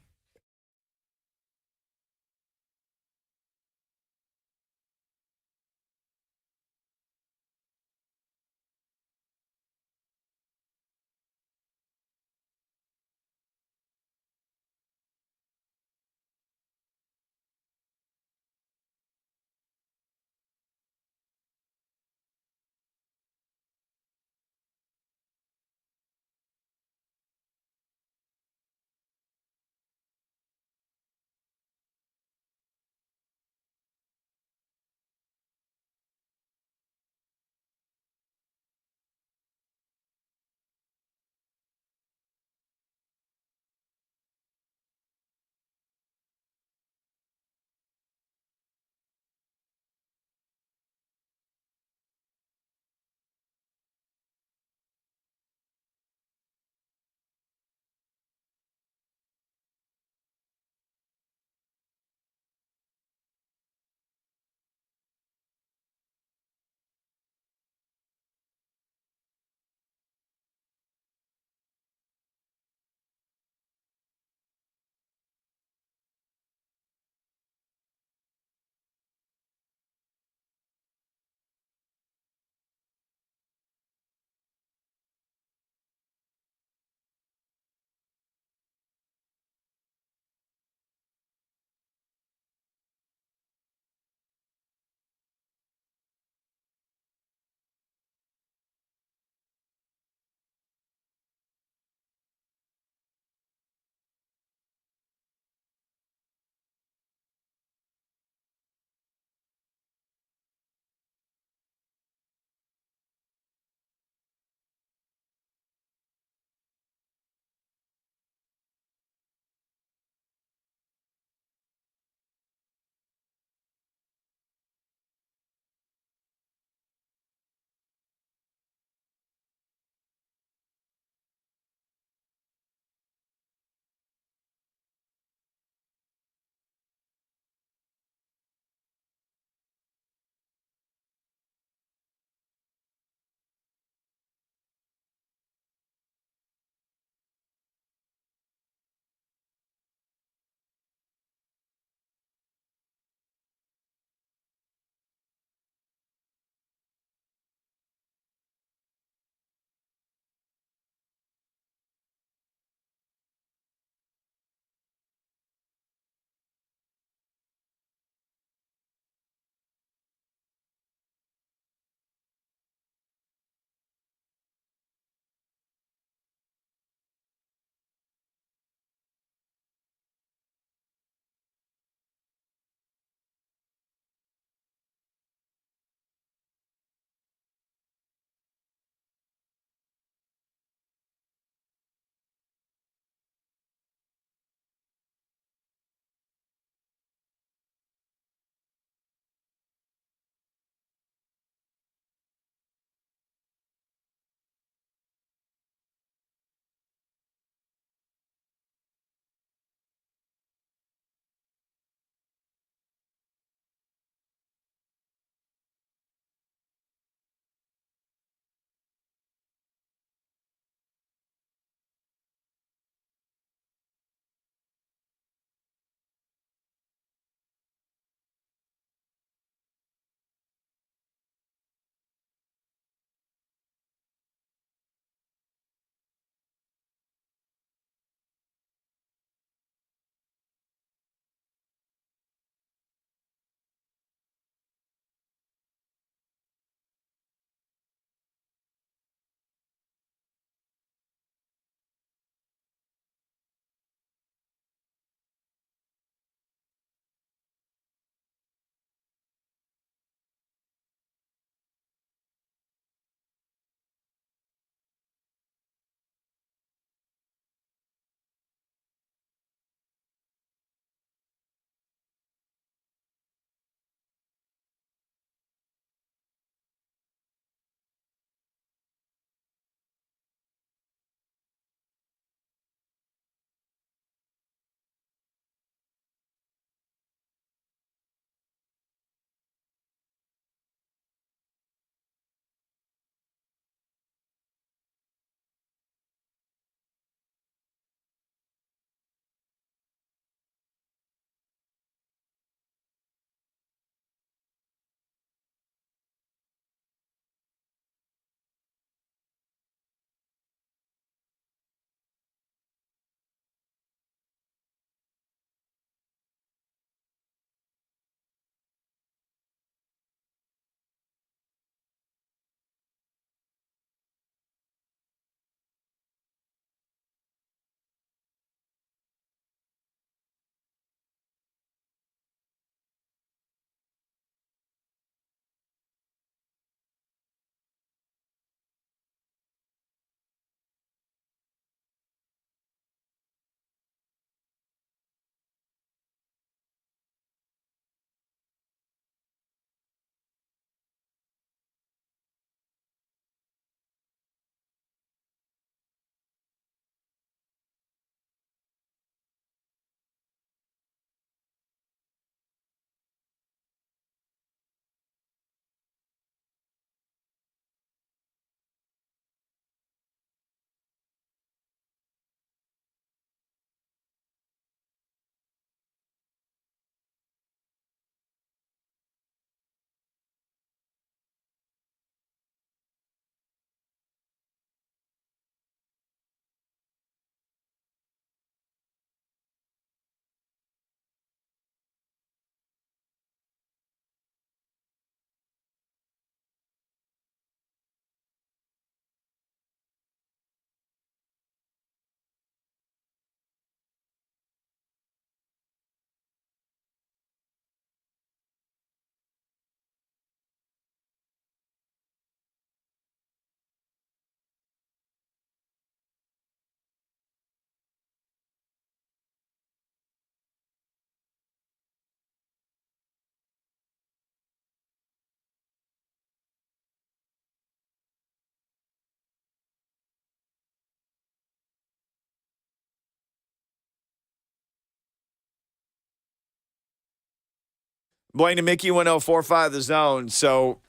Blaine and Mickey 1045 The Zone. So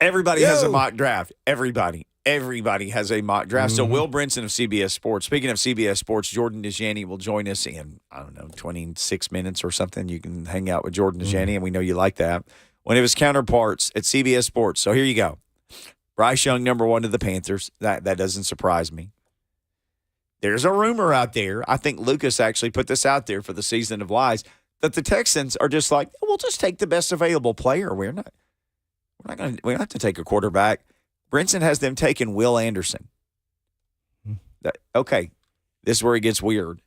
everybody has a mock draft. Everybody has a mock draft. So Will Brinson of CBS Sports. Speaking of CBS Sports, Jordan Dajani will join us in, 26 minutes or something. You can hang out with Jordan Dajani, and we know you like that. One of his counterparts at CBS Sports. So here you go. Bryce Young, number 1 to the Panthers. That doesn't surprise me. There's a rumor out there. I think Lucas actually put this out there for the Season of Lies, that the Texans are just like, we'll just take the best available player. We don't have to take a quarterback. Brinson has them taking Will Anderson. Okay, this is where it gets weird.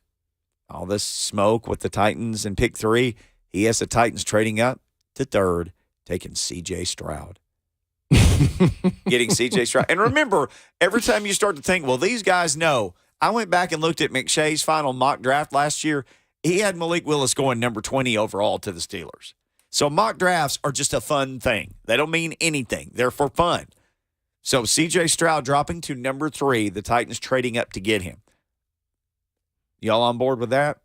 All this smoke with the Titans in pick 3. He has the Titans trading up to 3rd, taking C.J. Stroud. Getting C.J. Stroud. And remember, every time you start to think, well, these guys know. I went back and looked at McShay's final mock draft last year. He had Malik Willis going number 20 overall to the Steelers. So mock drafts are just a fun thing. They don't mean anything. They're for fun. So C.J. Stroud dropping to number 3, the Titans trading up to get him. Y'all on board with that?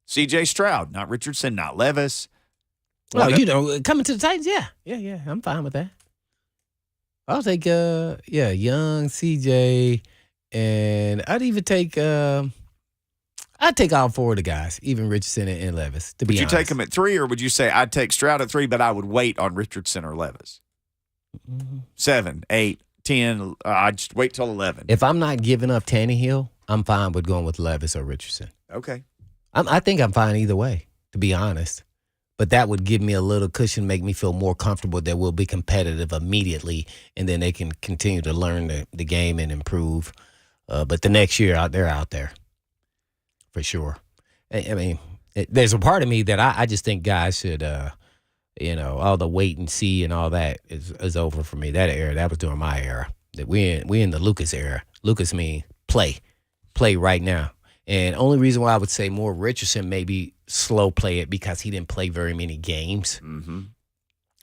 C.J. Stroud, not Richardson, not Levis. Well, coming to the Titans, yeah, I'm fine with that. I'll take, Young, C.J., and I'd even take, I'd take all 4 of the guys, even Richardson and Levis, to be honest. Would you take them at 3, or would you say I'd take Stroud at 3, but I would wait on Richardson or Levis? 7, 8, 10, I'd just wait till 11. If I'm not giving up Tannehill, I'm fine with going with Levis or Richardson. Okay. I think I'm fine either way, to be honest. But that would give me a little cushion, make me feel more comfortable that we'll be competitive immediately, and then they can continue to learn the game and improve. But the next year, they're out there for sure. I mean, there's a part of me that I just think guys should, all the wait and see and all that is over for me. That era, that was during my era. That we in the Lucas era. Lucas mean play right now. And only reason why I would say more Richardson maybe slow play it because he didn't play very many games. Mm-hmm.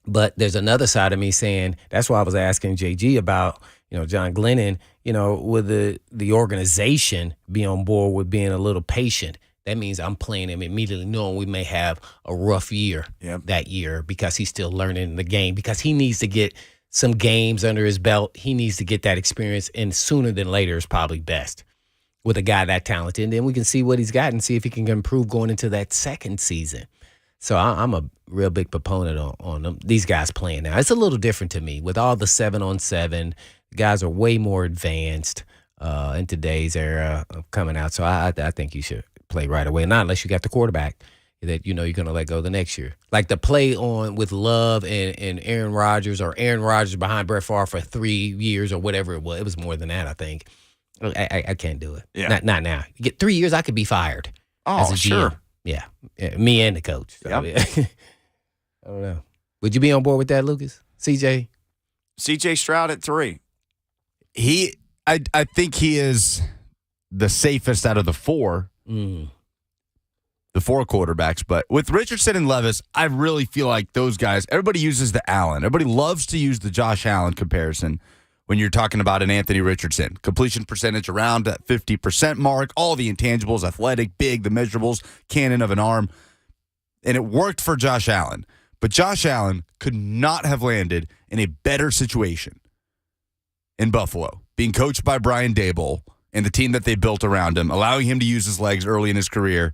But there's another side of me saying, that's why I was asking JG about, John Glennon, would the organization be on board with being a little patient? That means I'm playing him immediately knowing we may have a rough year that year because he's still learning the game, because he needs to get some games under his belt. He needs to get that experience, and sooner than later is probably best with a guy that talented. And then we can see what he's got and see if he can improve going into that second season. So I'm a real big proponent on them. These guys playing now. It's a little different to me with all the 7-on-7. Guys are way more advanced in today's era of coming out. So I think you should play right away. Not unless you got the quarterback that you're going to let go the next year. Like the play on with Love and Aaron Rodgers, or Aaron Rodgers behind Brett Favre for 3 years or whatever it was. It was more than that, I think. I can't do it. Yeah. Not now. You get 3 years, I could be fired. Oh, as a GM. sure. Yeah, me and the coach. So, I don't know. Would you be on board with that, Lucas? CJ Stroud at 3. I think he is the safest out of the 4. The 4 quarterbacks. But with Richardson and Levis, I really feel like those guys, everybody uses the Allen. Everybody loves to use the Josh Allen comparison when you're talking about an Anthony Richardson. Completion percentage around that 50% mark, all the intangibles, athletic, big, the measurables, cannon of an arm. And it worked for Josh Allen. But Josh Allen could not have landed in a better situation in Buffalo, being coached by Brian Daboll and the team that they built around him, allowing him to use his legs early in his career.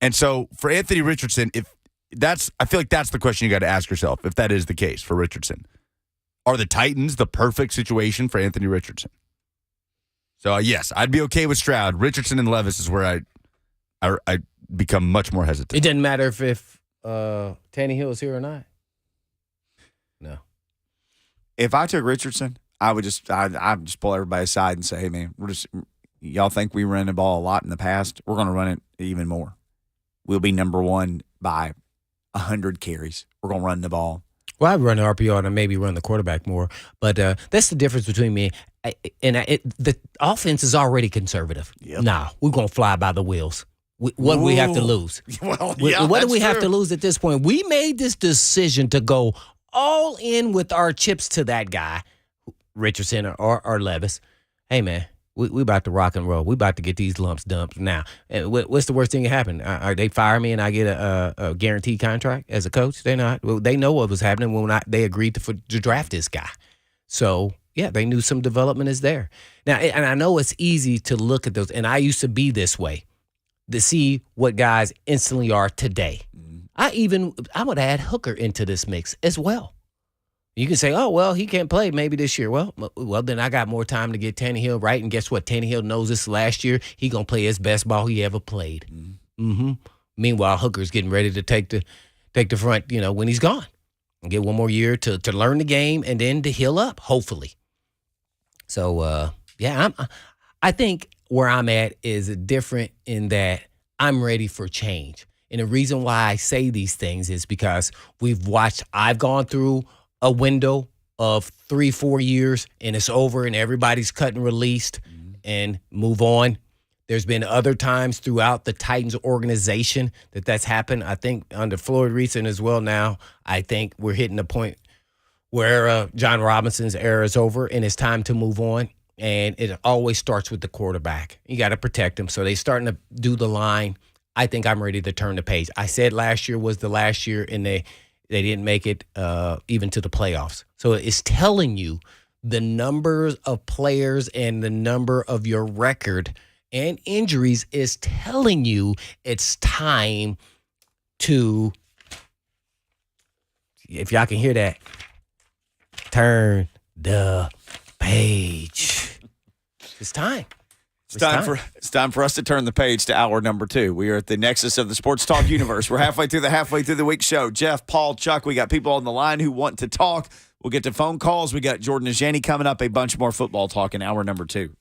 And so for Anthony Richardson, I feel like that's the question you got to ask yourself, if that is the case for Richardson. Are the Titans the perfect situation for Anthony Richardson? So, yes, I'd be okay with Stroud. Richardson and Levis is where I become much more hesitant. It doesn't matter if Tannehill is here or not? No. If I took Richardson, I'd just pull everybody aside and say, hey, man, y'all think we ran the ball a lot in the past? We're going to run it even more. We'll be number 1 by 100 carries. We're going to run the ball. Well, I'd run the RPO and maybe run the quarterback more. But that's the difference between me. The offense is already conservative. Yep. Nah, we're going to fly by the wheels. What do we have to lose? Well, what do we have to lose at this point? We made this decision to go all in with our chips to that guy, Richardson or Levis. Hey, man, We about to rock and roll. We about to get these lumps dumped now. And what's the worst thing that happened? Are they fire me and I get a guaranteed contract as a coach? They're not. Well, they know what was happening when they agreed to draft this guy. So, yeah, they knew some development is there. Now, and I know it's easy to look at those, and I used to be this way, to see what guys instantly are today. I would add Hooker into this mix as well. You can say, oh, well, he can't play maybe this year. Well, then I got more time to get Tannehill right. And guess what? Tannehill knows this last year. He going to play his best ball he ever played. Meanwhile, Hooker's getting ready to take the front, when he's gone. And get one more year to learn the game and then to heal up, hopefully. So, I think where I'm at is different in that I'm ready for change. And the reason why I say these things is because I've gone through a window of 3-4 years and it's over and everybody's cut and released and move on. There's been other times throughout the Titans organization that's happened. I think under Floyd Reeson as well now, I think we're hitting a point where John Robinson's era is over and it's time to move on. And it always starts with the quarterback. You got to protect him. So they're starting to do the line. I think I'm ready to turn the page. I said last year was the last year and they didn't make it even to the playoffs. So it's telling you the numbers of players and the number of your record and injuries is telling you it's time to, if y'all can hear that, turn the page. It's time. It's time for us to turn the page to hour number 2. We are at the nexus of the sports talk universe. We're halfway through the week show. Jeff, Paul, Chuck, we got people on the line who want to talk. We'll get to phone calls. We got Jordan Dajani coming up, a bunch more football talk in hour number 2.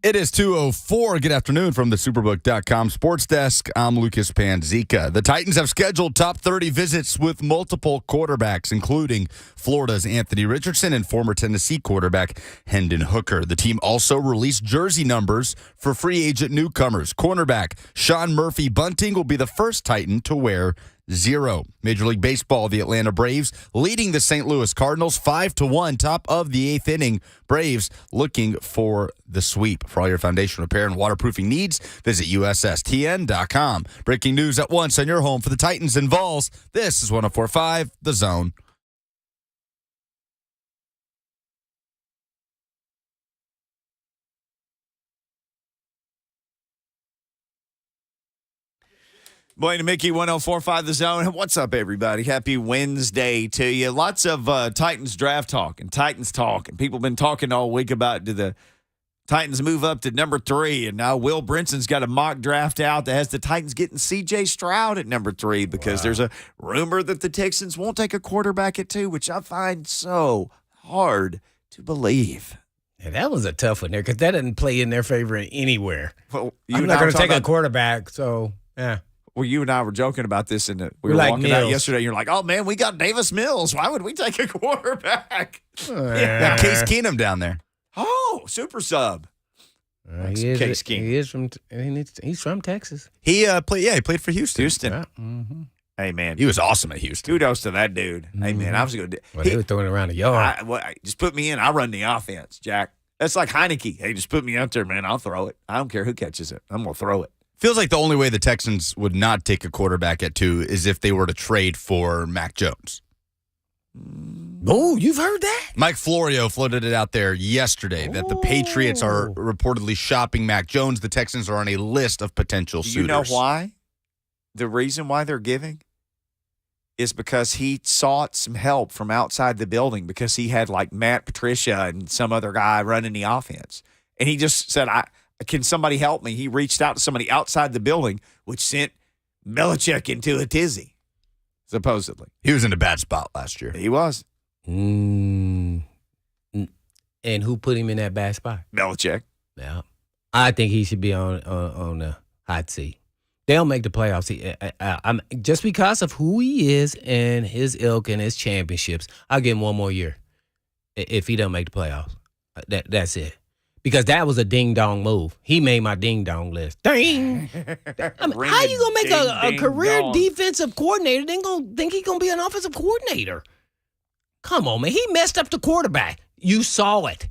It is 2:04. Good afternoon from the Superbook.com Sports Desk. I'm Lucas Panzica. The Titans have scheduled top 30 visits with multiple quarterbacks, including Florida's Anthony Richardson and former Tennessee quarterback Hendon Hooker. The team also released jersey numbers for free agent newcomers. Cornerback Sean Murphy Bunting will be the first Titan to wear 0. Major League Baseball, the Atlanta Braves leading the St. Louis Cardinals 5-1, top of the 8th inning. Braves looking for the sweep. For all your foundation repair and waterproofing needs, visit USSTN.com. Breaking news at once on your home for the Titans and Vols. This is 104.5 The Zone. Blaine and Mickey, 104.5 The Zone. What's up, everybody? Happy Wednesday to you. Lots of Titans draft talk and Titans talk. And people have been talking all week about, do the Titans move up to number 3? And now Will Brinson's got a mock draft out that has the Titans getting C.J. Stroud at number 3 because there's a rumor that the Texans won't take a quarterback at 2, which I find so hard to believe. Yeah, that was a tough one there because that didn't play in their favor anywhere. Well, I'm not going to take a quarterback, so, yeah. Well, you and I were joking about this, and we were like walking out Mills. yesterday. And you're like, "Oh man, we got Davis Mills. Why would we take a quarterback?" Got Case Keenum down there. Oh, super sub. Case Keenum. He's from Texas. He played for Houston. Houston. Mm-hmm. Hey man, He was awesome at Houston. kudos to that dude. Hey man, I was going to. Well, they were throwing around the yard. Just put me in. I run the offense, Jack. That's like Heineke. Hey, just put me out there, man. I'll throw it. I don't care who catches it. I'm gonna throw it. Feels like the only way the Texans would not take a quarterback at 2 is if they were to trade for Mac Jones. Oh, you've heard that? Mike Florio floated it out there yesterday that the Patriots are reportedly shopping Mac Jones. The Texans are on a list of potential suitors. You know why? The reason why they're giving is because he sought some help from outside the building because he had like Matt Patricia and some other guy running the offense. And he just said, can somebody help me? He reached out to somebody outside the building, which sent Belichick into a tizzy, supposedly. He was in a bad spot last year. He was. And who put him in that bad spot? Belichick. Yeah. I think he should be on the hot seat. They'll make the playoffs. I'm just because of who he is and his ilk and his championships, I'll give him one more year if he don't make the playoffs. That's it. Because that was a ding-dong move. He made my ding-dong list. Ding! I mean, how you going to make a career defensive coordinator then gonna think he's going to be an offensive coordinator? Come on, man. He messed up the quarterback. You saw it.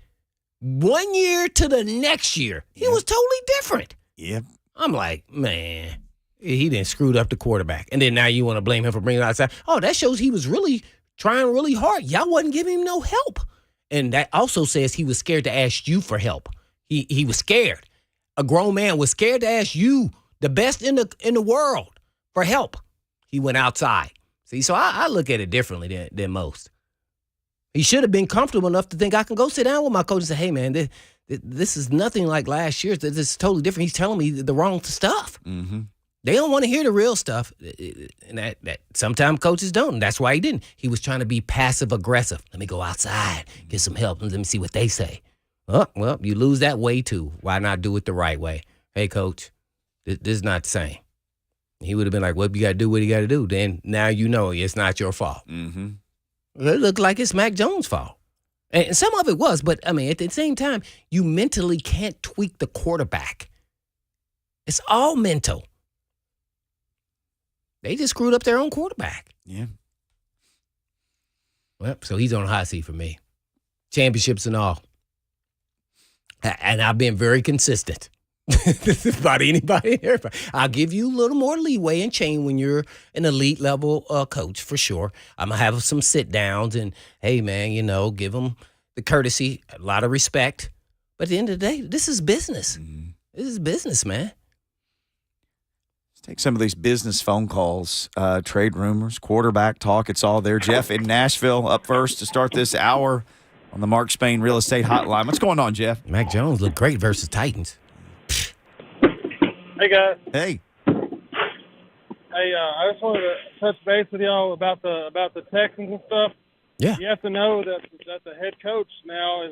1 year to the next year, he was totally different. Yep. I'm like, man, he done screwed up the quarterback. And then now you want to blame him for bringing him outside. Oh, that shows he was really trying really hard. Y'all wasn't giving him no help. And that also says he was scared to ask you for help. He was scared. A grown man was scared to ask you, the best in the world, for help. He went outside. See, so I look at it differently than most. He should have been comfortable enough to think I can go sit down with my coach and say, hey, man, this is nothing like last year. This is totally different. He's telling me the wrong stuff. Mm-hmm. They don't want to hear the real stuff, and that sometimes coaches don't. That's why he didn't. He was trying to be passive-aggressive. Let me go outside, get some help, and let me see what they say. Oh, well, you lose that way, too. Why not do it the right way? Hey, coach, this is not the same. He would have been like, well, you got to do what you got to do. Then now you know it's not your fault. Mm-hmm. It looked like it's Mac Jones' fault. And some of it was, but, I mean, at the same time, you mentally can't tweak the quarterback. It's all mental. They just screwed up their own quarterback. Yeah. Well, so he's on a hot seat for me. Championships and all. And I've been very consistent. About anybody and everybody. I'll give you a little more leeway and change when you're an elite level coach, for sure. I'm going to have some sit downs and, hey, man, give them the courtesy, a lot of respect. But at the end of the day, this is business. Mm-hmm. This is business, man. Take some of these business phone calls, trade rumors, quarterback talk. It's all there. Jeff in Nashville up first to start this hour on the Mark Spain Real Estate Hotline. What's going on, Jeff? Mac Jones looked great versus Titans. Hey, guys. Hey. Hey, I just wanted to touch base with y'all about the Texans and stuff. Yeah. You have to know that the head coach now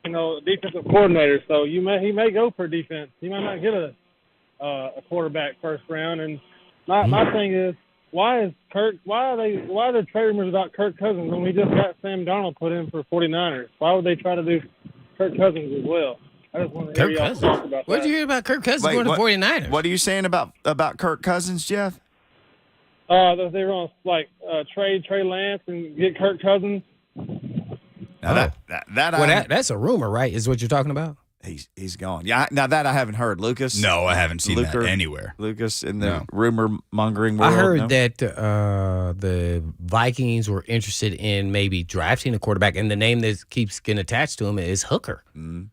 defensive coordinator. So he may go for defense. He might not get a quarterback first round. And my thing is, why are there trade rumors about Kirk Cousins when we just got Sam Darnold put in for 49ers? Why would they try to do Kirk Cousins as well? I just want to hear y'all talk about that. What did you hear about Kirk Cousins going to 49ers? What are you saying about Kirk Cousins, Jeff? That they were going to trade Trey Lance and get Kirk Cousins. Now that's a rumor, right? Is what you're talking about? He's gone. Yeah. Now that I haven't heard. Lucas? No, I haven't seen that anywhere. Lucas in the rumor mongering world. I heard that the Vikings were interested in maybe drafting a quarterback, and the name that keeps getting attached to him is Hooker. Mm.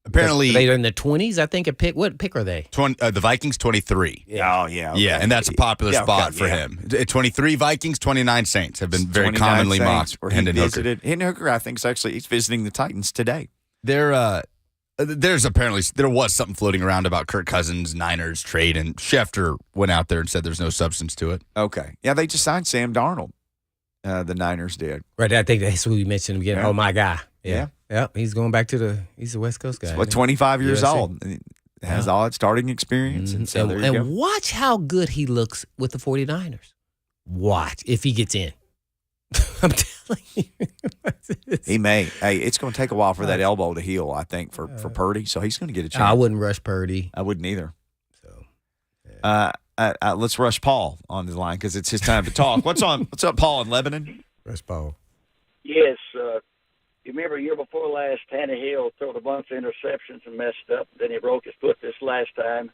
Apparently, they're in the 20s. I think. What pick are they? The Vikings 23. Yeah. Oh yeah. Okay. Yeah, and that's a popular spot for him. 23 Vikings, 29 Saints have been very commonly mocked. Hendon Hooker. Hendon Hooker, I think, he's visiting the Titans today. There was something floating around about Kirk Cousins Niners trade, and Schefter went out there and said there's no substance to it. Okay. Yeah, they just signed Sam Darnold. The Niners did. Right. I think that's who we mentioned again. Yeah. Oh my guy. Yeah. He's going back he's a West Coast guy. 25 years old. Has all its starting experience. Mm-hmm. And so there you go. Watch how good he looks with the 49ers. Watch if he gets in. I'm telling you. He may. Hey, it's going to take a while for that elbow to heal, I think, for Purdy. So he's going to get a chance. I wouldn't rush Purdy. I wouldn't either. So, let's rush Paul on the line because it's his time to talk. What's up, Paul in Lebanon? Rush Paul. Yes. You remember year before last, Tannehill threw a bunch of interceptions and messed up. Then he broke his foot this last time,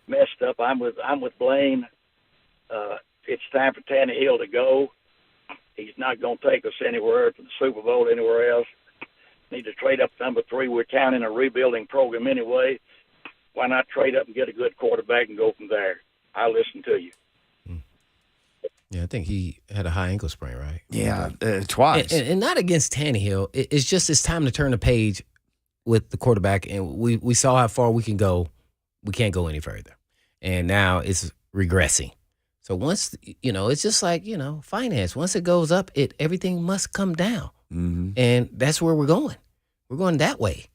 messed up. I'm with Blaine. It's time for Tannehill to go. He's not going to take us anywhere to the Super Bowl, anywhere else. Need to trade up to number 3. We're counting a rebuilding program anyway. Why not trade up and get a good quarterback and go from there? I'll listen to you. Yeah, I think he had a high ankle sprain, right? Yeah, twice. And not against Tannehill. It's time to turn the page with the quarterback, and we saw how far we can go. We can't go any further. And now it's regressing. So once, it's just like, finance. Once it goes up, everything must come down. Mm-hmm. And that's where we're going. We're going that way.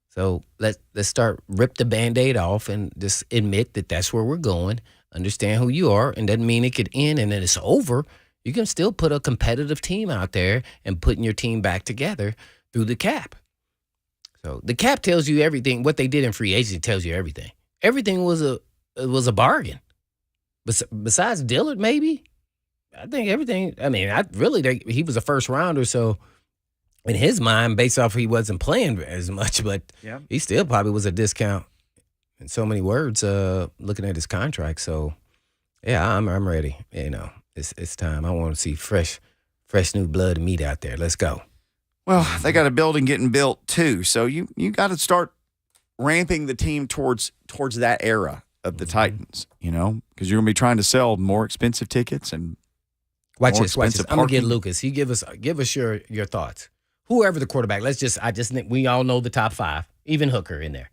So let's start, rip the Band-Aid off and just admit that that's where we're going. Understand who you are, and doesn't mean it could end and then it's over. You can still put a competitive team out there and putting your team back together through the cap. So the cap tells you everything. What they did in free agency tells you everything. Everything was a bargain. Besides Dillard, maybe. I think everything. I mean, he was a first rounder, so in his mind, based off he wasn't playing as much, but he still probably was a discount. In so many words, looking at his contract. So, yeah, I'm ready. It's time. I want to see fresh new blood and meat out there. Let's go. Well, they got a building getting built too, so you got to start ramping the team towards that era of the Titans. Because you're going to be trying to sell more expensive tickets and watch this. I'm gonna get Lucas. He give us your thoughts. Whoever the quarterback. We all know the top 5, even Hooker in there.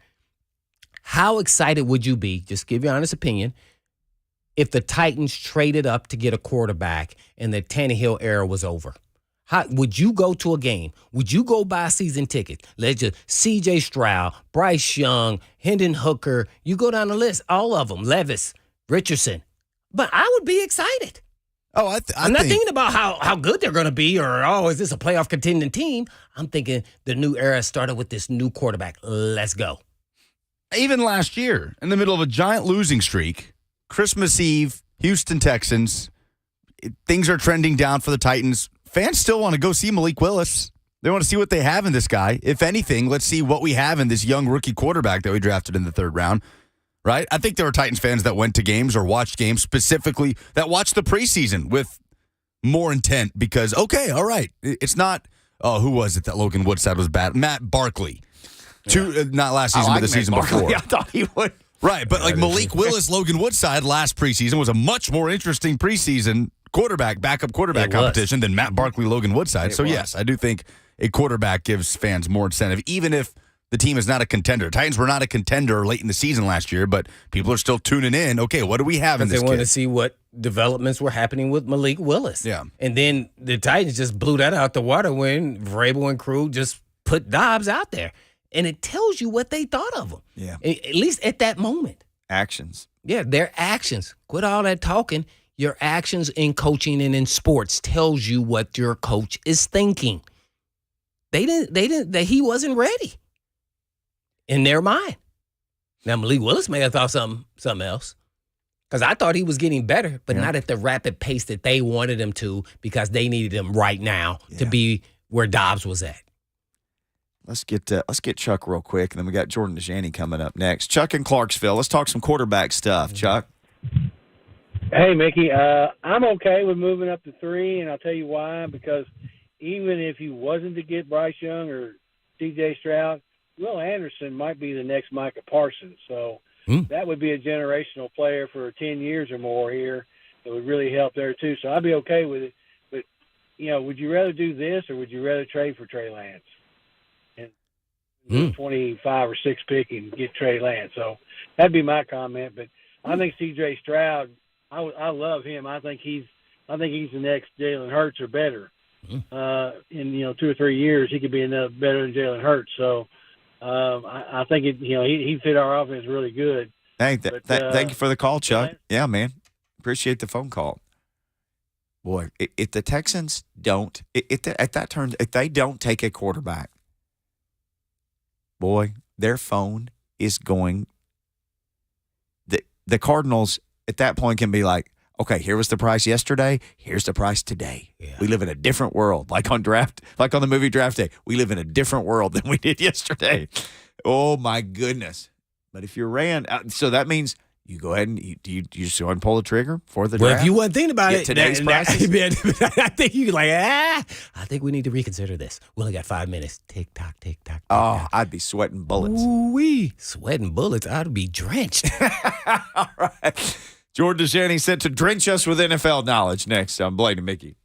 How excited would you be, just give your honest opinion, if the Titans traded up to get a quarterback and the Tannehill era was over? How would you go to a game? Would you go buy season tickets? Let's just C.J. Stroud, Bryce Young, Hendon Hooker. You go down the list, all of them, Levis, Richardson. But I would be excited. Oh, I'm not thinking about how good they're going to be or, is this a playoff contending team? I'm thinking the new era started with this new quarterback. Let's go. Even last year, in the middle of a giant losing streak, Christmas Eve, Houston Texans, things are trending down for the Titans. Fans still want to go see Malik Willis. They want to see what they have in this guy. If anything, let's see what we have in this young rookie quarterback that we drafted in the 3rd round, right? I think there were Titans fans that went to games or watched games specifically that watched the preseason with more intent because, okay, all right, it's not, who was it that Logan Woodside was bad? Matt Barkley. Not last season, but the season before. I thought he would. Right, but like Malik Willis, Logan Woodside last preseason was a much more interesting preseason backup quarterback competition than Matt Barkley, Logan Woodside. So, yes, I do think a quarterback gives fans more incentive, even if the team is not a contender. Titans were not a contender late in the season last year, but people are still tuning in. Okay, what do we have in this They want to see what developments were happening with Malik Willis. Yeah. And then the Titans just blew that out the water when Vrabel and crew just put Dobbs out there. And it tells you what they thought of him. Yeah. At least at that moment. Actions. Yeah, their actions. Quit all that talking. Your actions in coaching and in sports tells you what your coach is thinking. He wasn't ready in their mind. Now, Malik Willis may have thought something else. Because I thought he was getting better, but not at the rapid pace that they wanted him to because they needed him right now to be where Dobbs was at. Let's get Chuck real quick, and then we got Jordan Dajani coming up next. Chuck in Clarksville. Let's talk some quarterback stuff. Chuck. Hey, Mickey. I'm okay with moving up to 3, and I'll tell you why. Because even if he wasn't to get Bryce Young or C.J. Stroud, Will Anderson might be the next Micah Parsons. So that would be a generational player for 10 years or more here. It would really help there, too. So I'd be okay with it. But, would you rather do this or would you rather trade for Trey Lance? 25 or 6 pick and get Trey Lance. So that'd be my comment. But I think C.J. Stroud, I love him. I think he's the next Jalen Hurts or better. In 2 or 3 years, he could be better than Jalen Hurts. So I think he fit our offense really good. Hey, thank you for the call, Chuck. Yeah, man, appreciate the phone call. Boy, if the Texans don't if they don't take a quarterback, boy, their phone is going. The Cardinals at that point can be like, okay, here was the price yesterday. Here's the price today. Yeah. We live in a different world, like on the movie Draft Day. We live in a different world than we did yesterday. Oh my goodness! But if you're Rand, so that means you go ahead and you just go ahead and pull the trigger for the draft. Well, if you wasn't thinking about it, today's prices. I think you like, I think we need to reconsider this. We only got 5 minutes. Tick tock, tick tock. Oh, I'd be sweating bullets. Ooh-wee. Sweating bullets. I'd be drenched. All right. Jordan Dajani set to drench us with NFL knowledge. Next, I'm Blaine and Mickey.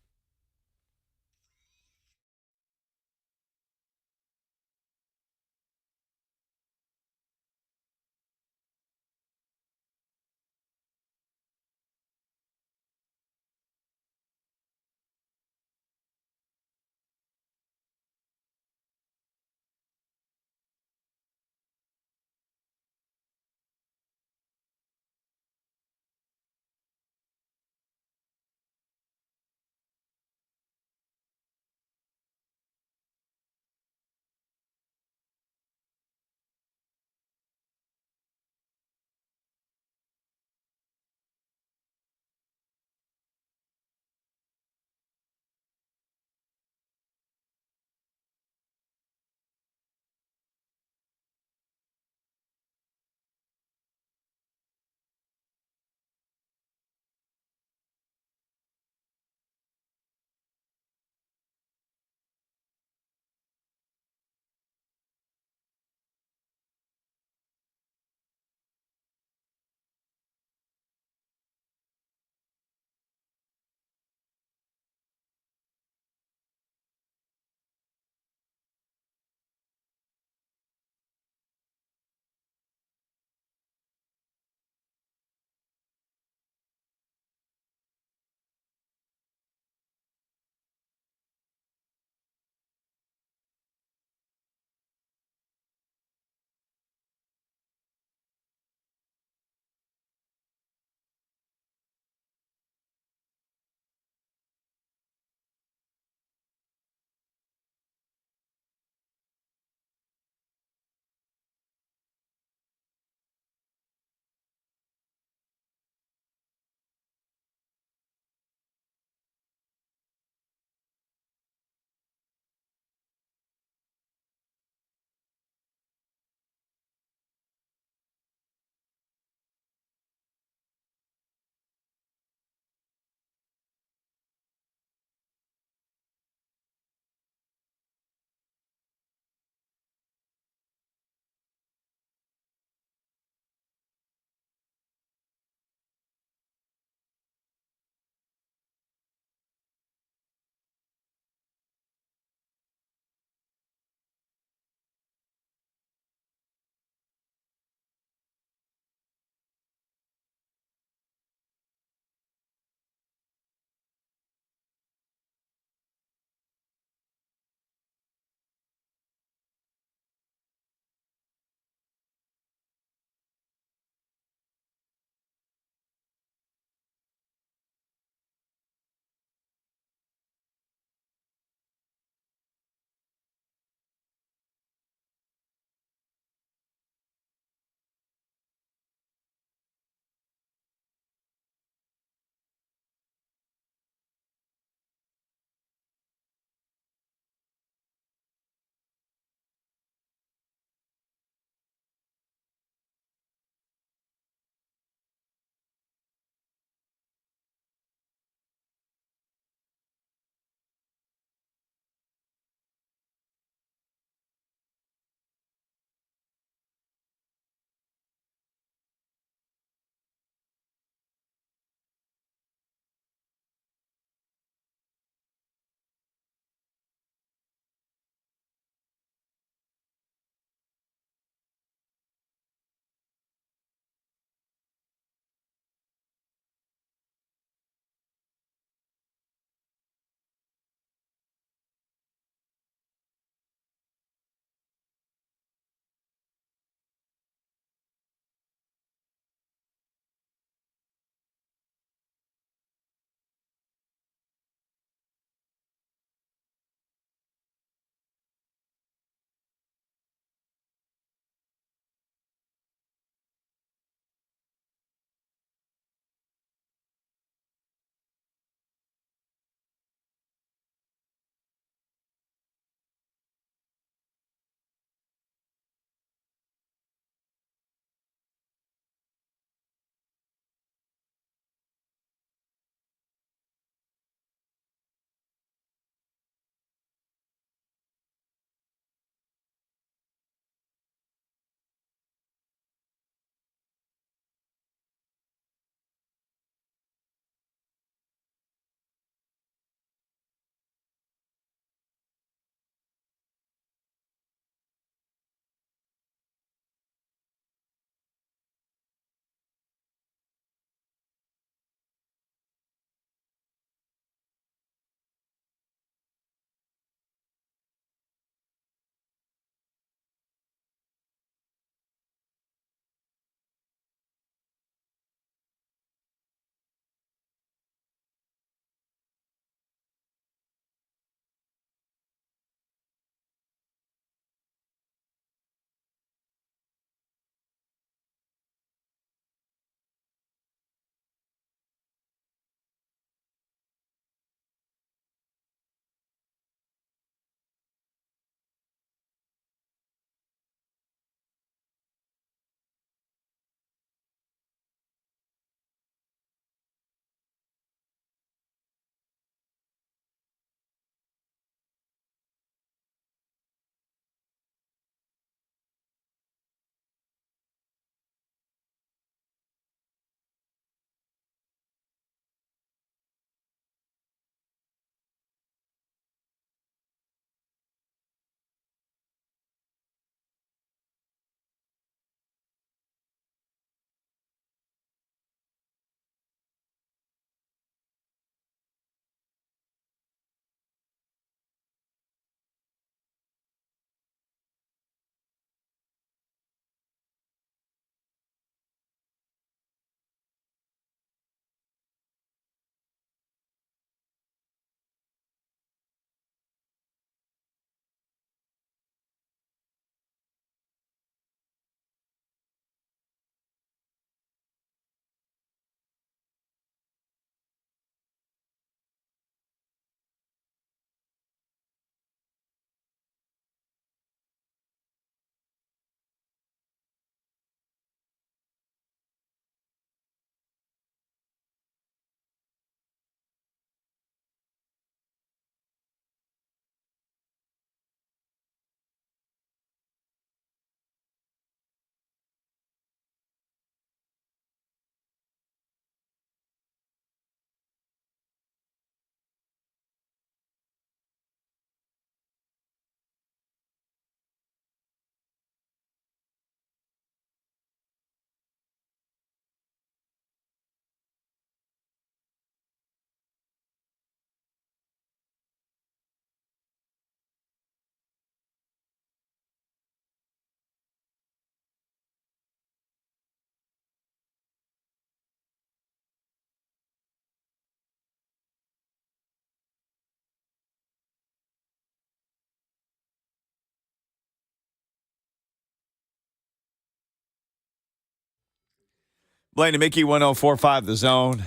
Blaine and Mickey, 104.5 The Zone.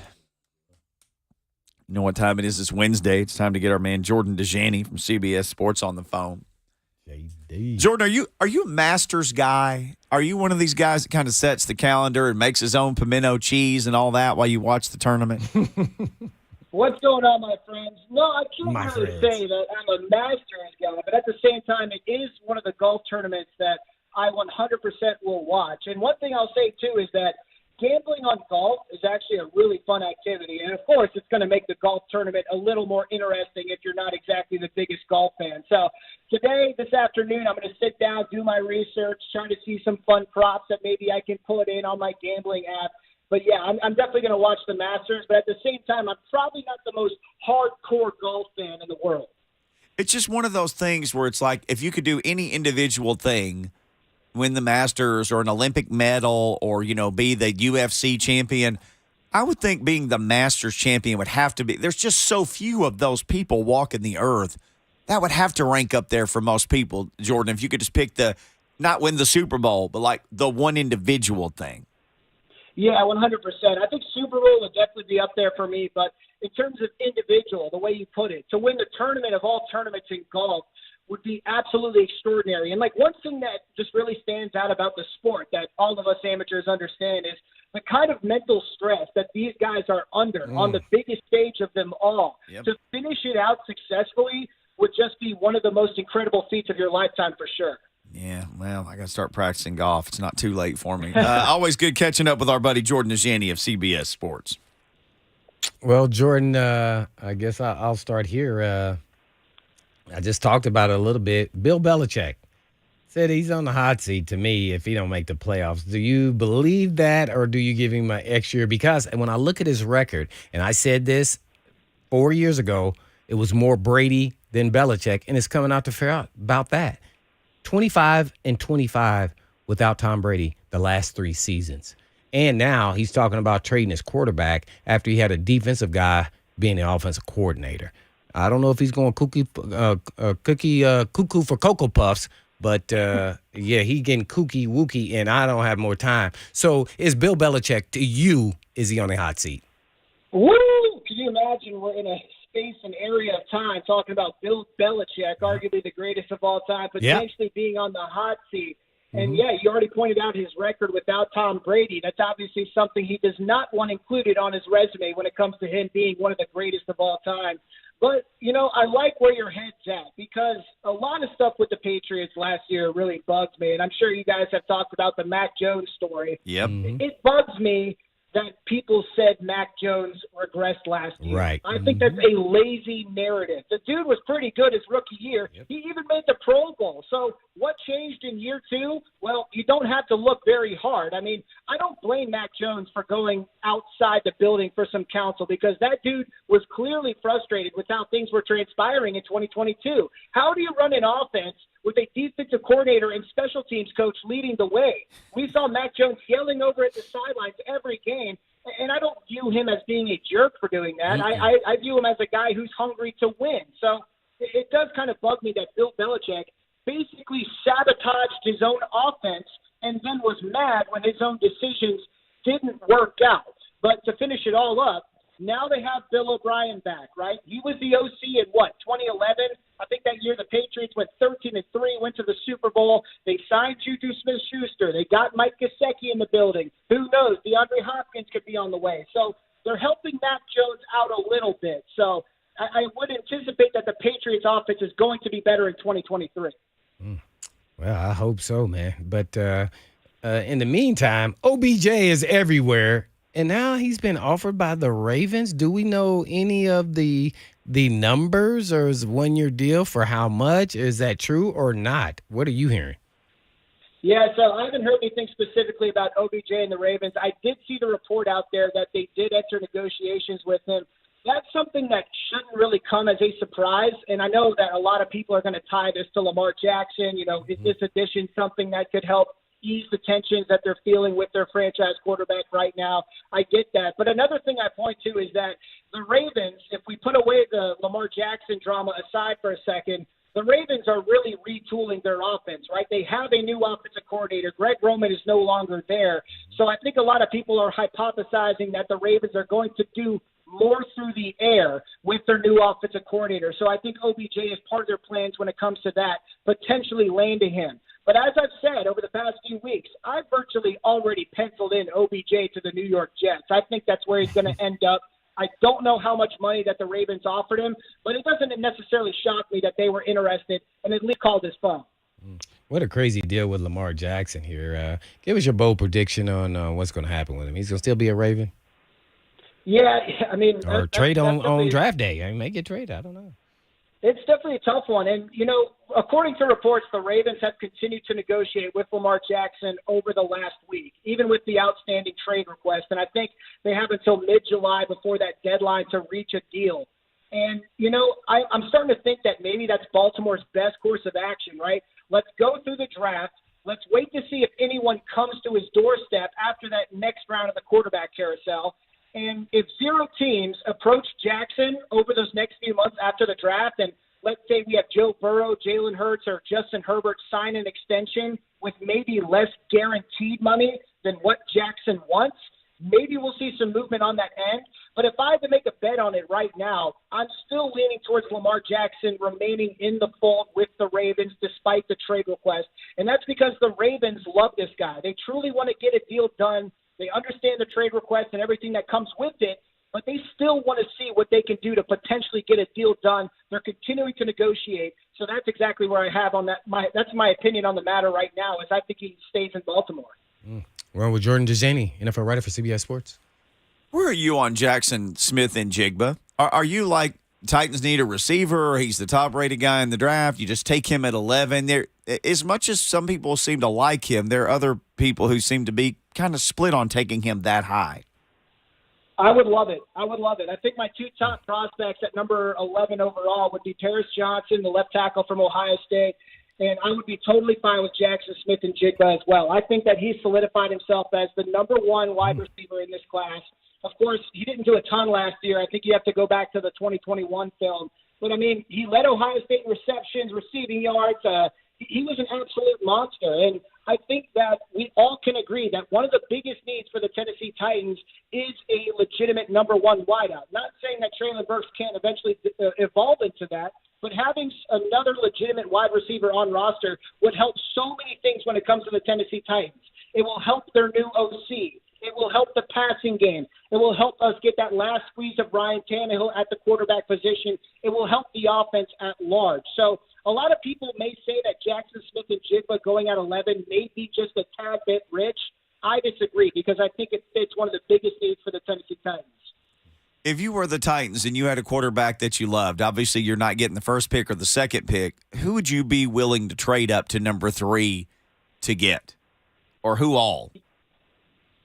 You know what time it is? It's Wednesday. It's time to get our man Jordan Dajani from CBS Sports on the phone. JD. Jordan, are you a Masters guy? Are you one of these guys that kind of sets the calendar and makes his own pimento cheese and all that while you watch the tournament? What's going on, my friends? No, I can't really say that I'm a Masters guy, but at the same time, it is one of the golf tournaments that I 100% will watch. And one thing I'll say, too, is that gambling on golf is actually a really fun activity. And, of course, it's going to make the golf tournament a little more interesting if you're not exactly the biggest golf fan. So today, this afternoon, I'm going to sit down, do my research, try to see some fun props that maybe I can put in on my gambling app. But, yeah, I'm definitely going to watch the Masters. But at the same time, I'm probably not the most hardcore golf fan in the world. It's just one of those things where it's like if you could do any individual thing, win the Masters or an Olympic medal or, be the UFC champion, I would think being the Masters champion would have to be – there's just so few of those people walking the earth. That would have to rank up there for most people, Jordan, if you could just pick not win the Super Bowl, but like the one individual thing. Yeah, 100%. I think Super Bowl would definitely be up there for me, but in terms of individual, the way you put it, to win the tournament of all tournaments in golf would be absolutely extraordinary. And, one thing that just really stands out about the sport that all of us amateurs understand is the kind of mental stress that these guys are under on the biggest stage of them all. Yep. To finish it out successfully would just be one of the most incredible feats of your lifetime for sure. Yeah, well, I got to start practicing golf. It's not too late for me. Always good catching up with our buddy Jordan Dajani of CBS Sports. Well, Jordan, I guess I'll start here. I just talked about it a little bit. Bill Belichick said he's on the hot seat to me if he don't make the playoffs. Do you believe that, or do you give him an extra year? Because when I look at his record, and I said this 4 years ago, it was more Brady than Belichick, and it's coming out to fair out about that. 25-25 without Tom Brady the last 3 seasons. And now he's talking about trading his quarterback after he had a defensive guy being the offensive coordinator. I don't know if he's going cuckoo for Cocoa Puffs, but, he getting kooky wookie, and I don't have more time. So is Bill Belichick, to you, is he on the hot seat? Woo! Can you imagine we're in a space and area of time talking about Bill Belichick, arguably the greatest of all time, potentially being on the hot seat. And, you already pointed out his record without Tom Brady. That's obviously something he does not want included on his resume when it comes to him being one of the greatest of all time. But, I like where your head's at because a lot of stuff with the Patriots last year really bugs me. And I'm sure you guys have talked about the Mac Jones story. Yep. It bugs me that people said Mac Jones regressed last year. Right. I think that's a lazy narrative. The dude was pretty good his rookie year. Yep. He even made the Pro Bowl. So what changed in year 2? Well, you don't have to look very hard. I mean, I don't blame Mac Jones for going outside the building for some counsel because that dude was clearly frustrated with how things were transpiring in 2022. How do you run an offense with a defensive coordinator and special teams coach leading the way? We saw Mac Jones yelling over at the sidelines every game, and I don't view him as being a jerk for doing that. I view him as a guy who's hungry to win. So it does kind of bug me that Bill Belichick basically sabotaged his own offense and then was mad when his own decisions didn't work out. But to finish it all up, now they have Bill O'Brien back, right? He was the OC in 2011? I think that year the Patriots went 13-3, went to the Super Bowl. They signed Juju Smith-Schuster. They got Mike Gesicki in the building. Who knows? DeAndre Hopkins could be on the way. So they're helping Mac Jones out a little bit. So I would anticipate that the Patriots offense is going to be better in 2023. Well, I hope so, man. But in the meantime, OBJ is everywhere. And now he's been offered by the Ravens. Do we know any of the numbers, or is it a 1-year deal for how much? Is that true or not? What are you hearing? Yeah, so I haven't heard anything specifically about OBJ and the Ravens. I did see the report out there that they did enter negotiations with him. That's something that shouldn't really come as a surprise. And I know that a lot of people are going to tie this to Lamar Jackson. Is this addition something that could help ease the tensions that they're feeling with their franchise quarterback right now? I get that. But another thing I point to is that the Ravens, if we put away the Lamar Jackson drama aside for a second, the Ravens are really retooling their offense, right? They have a new offensive coordinator. Greg Roman is no longer there. So I think a lot of people are hypothesizing that the Ravens are going to do more through the air with their new offensive coordinator. So I think OBJ is part of their plans when it comes to that, potentially landing him. But as I've said over the past few weeks, I've virtually already penciled in OBJ to the New York Jets. I think that's where he's going to end up. I don't know how much money that the Ravens offered him, but it doesn't necessarily shock me that they were interested and at least called his phone. What a crazy deal with Lamar Jackson here. Give us your bold prediction on what's going to happen with him. He's going to still be a Raven? Yeah, I mean. Or trade on draft day. I may get traded. I don't know. It's definitely a tough one. And, according to reports, the Ravens have continued to negotiate with Lamar Jackson over the last week, even with the outstanding trade request. And I think they have until mid-July before that deadline to reach a deal. And, I'm starting to think that maybe that's Baltimore's best course of action, right? Let's go through the draft. Let's wait to see if anyone comes to his doorstep after that next round of the quarterback carousel. And if 0 teams approach Jackson over those next few months after the draft, and let's say we have Joe Burrow, Jalen Hurts, or Justin Herbert sign an extension with maybe less guaranteed money than what Jackson wants, maybe we'll see some movement on that end. But if I had to make a bet on it right now, I'm still leaning towards Lamar Jackson remaining in the fold with the Ravens despite the trade request. And that's because the Ravens love this guy. They truly want to get a deal done. They understand the trade request and everything that comes with it, but they still want to see what they can do to potentially get a deal done. They're continuing to negotiate. So that's exactly where I have on that. That's my opinion on the matter right now, is I think he stays in Baltimore. We're on with Jordan Dajani, NFL writer for CBS Sports. Where are you on Jackson Smith and Jigba? Are you like Titans need a receiver, or he's the top-rated guy in the draft? You just take him at 11. There, as much as some people seem to like him, there are other people who seem to be kind of split on taking him that high. I would love it. I think my 2 top prospects at number 11 overall would be Terrace Johnson, the left tackle from Ohio State, and I would be totally fine with Jackson Smith and Jigba as well. I think that he's solidified himself as the number 1 wide receiver in this class. Of course, he didn't do a ton last year. I think you have to go back to the 2021 film. But, I mean, he led Ohio State in receptions, receiving yards. He was an absolute monster. And I think that we all can agree that one of the biggest needs for the Tennessee Titans is a legitimate number 1 wideout. Not saying that Traylon Burks can't eventually evolve into that, but having another legitimate wide receiver on roster would help so many things when it comes to the Tennessee Titans. It will help their new OC. It will help the passing game. It will help us get that last squeeze of Ryan Tannehill at the quarterback position. It will help the offense at large. So a lot of people may say that Jackson Smith and Jigba going at 11 may be just a tad bit rich. I disagree because I think it fits one of the biggest needs for the Tennessee Titans. If you were the Titans and you had a quarterback that you loved, obviously you're not getting the first pick or the second pick, who would you be willing to trade up to number 3 to get? Or who all?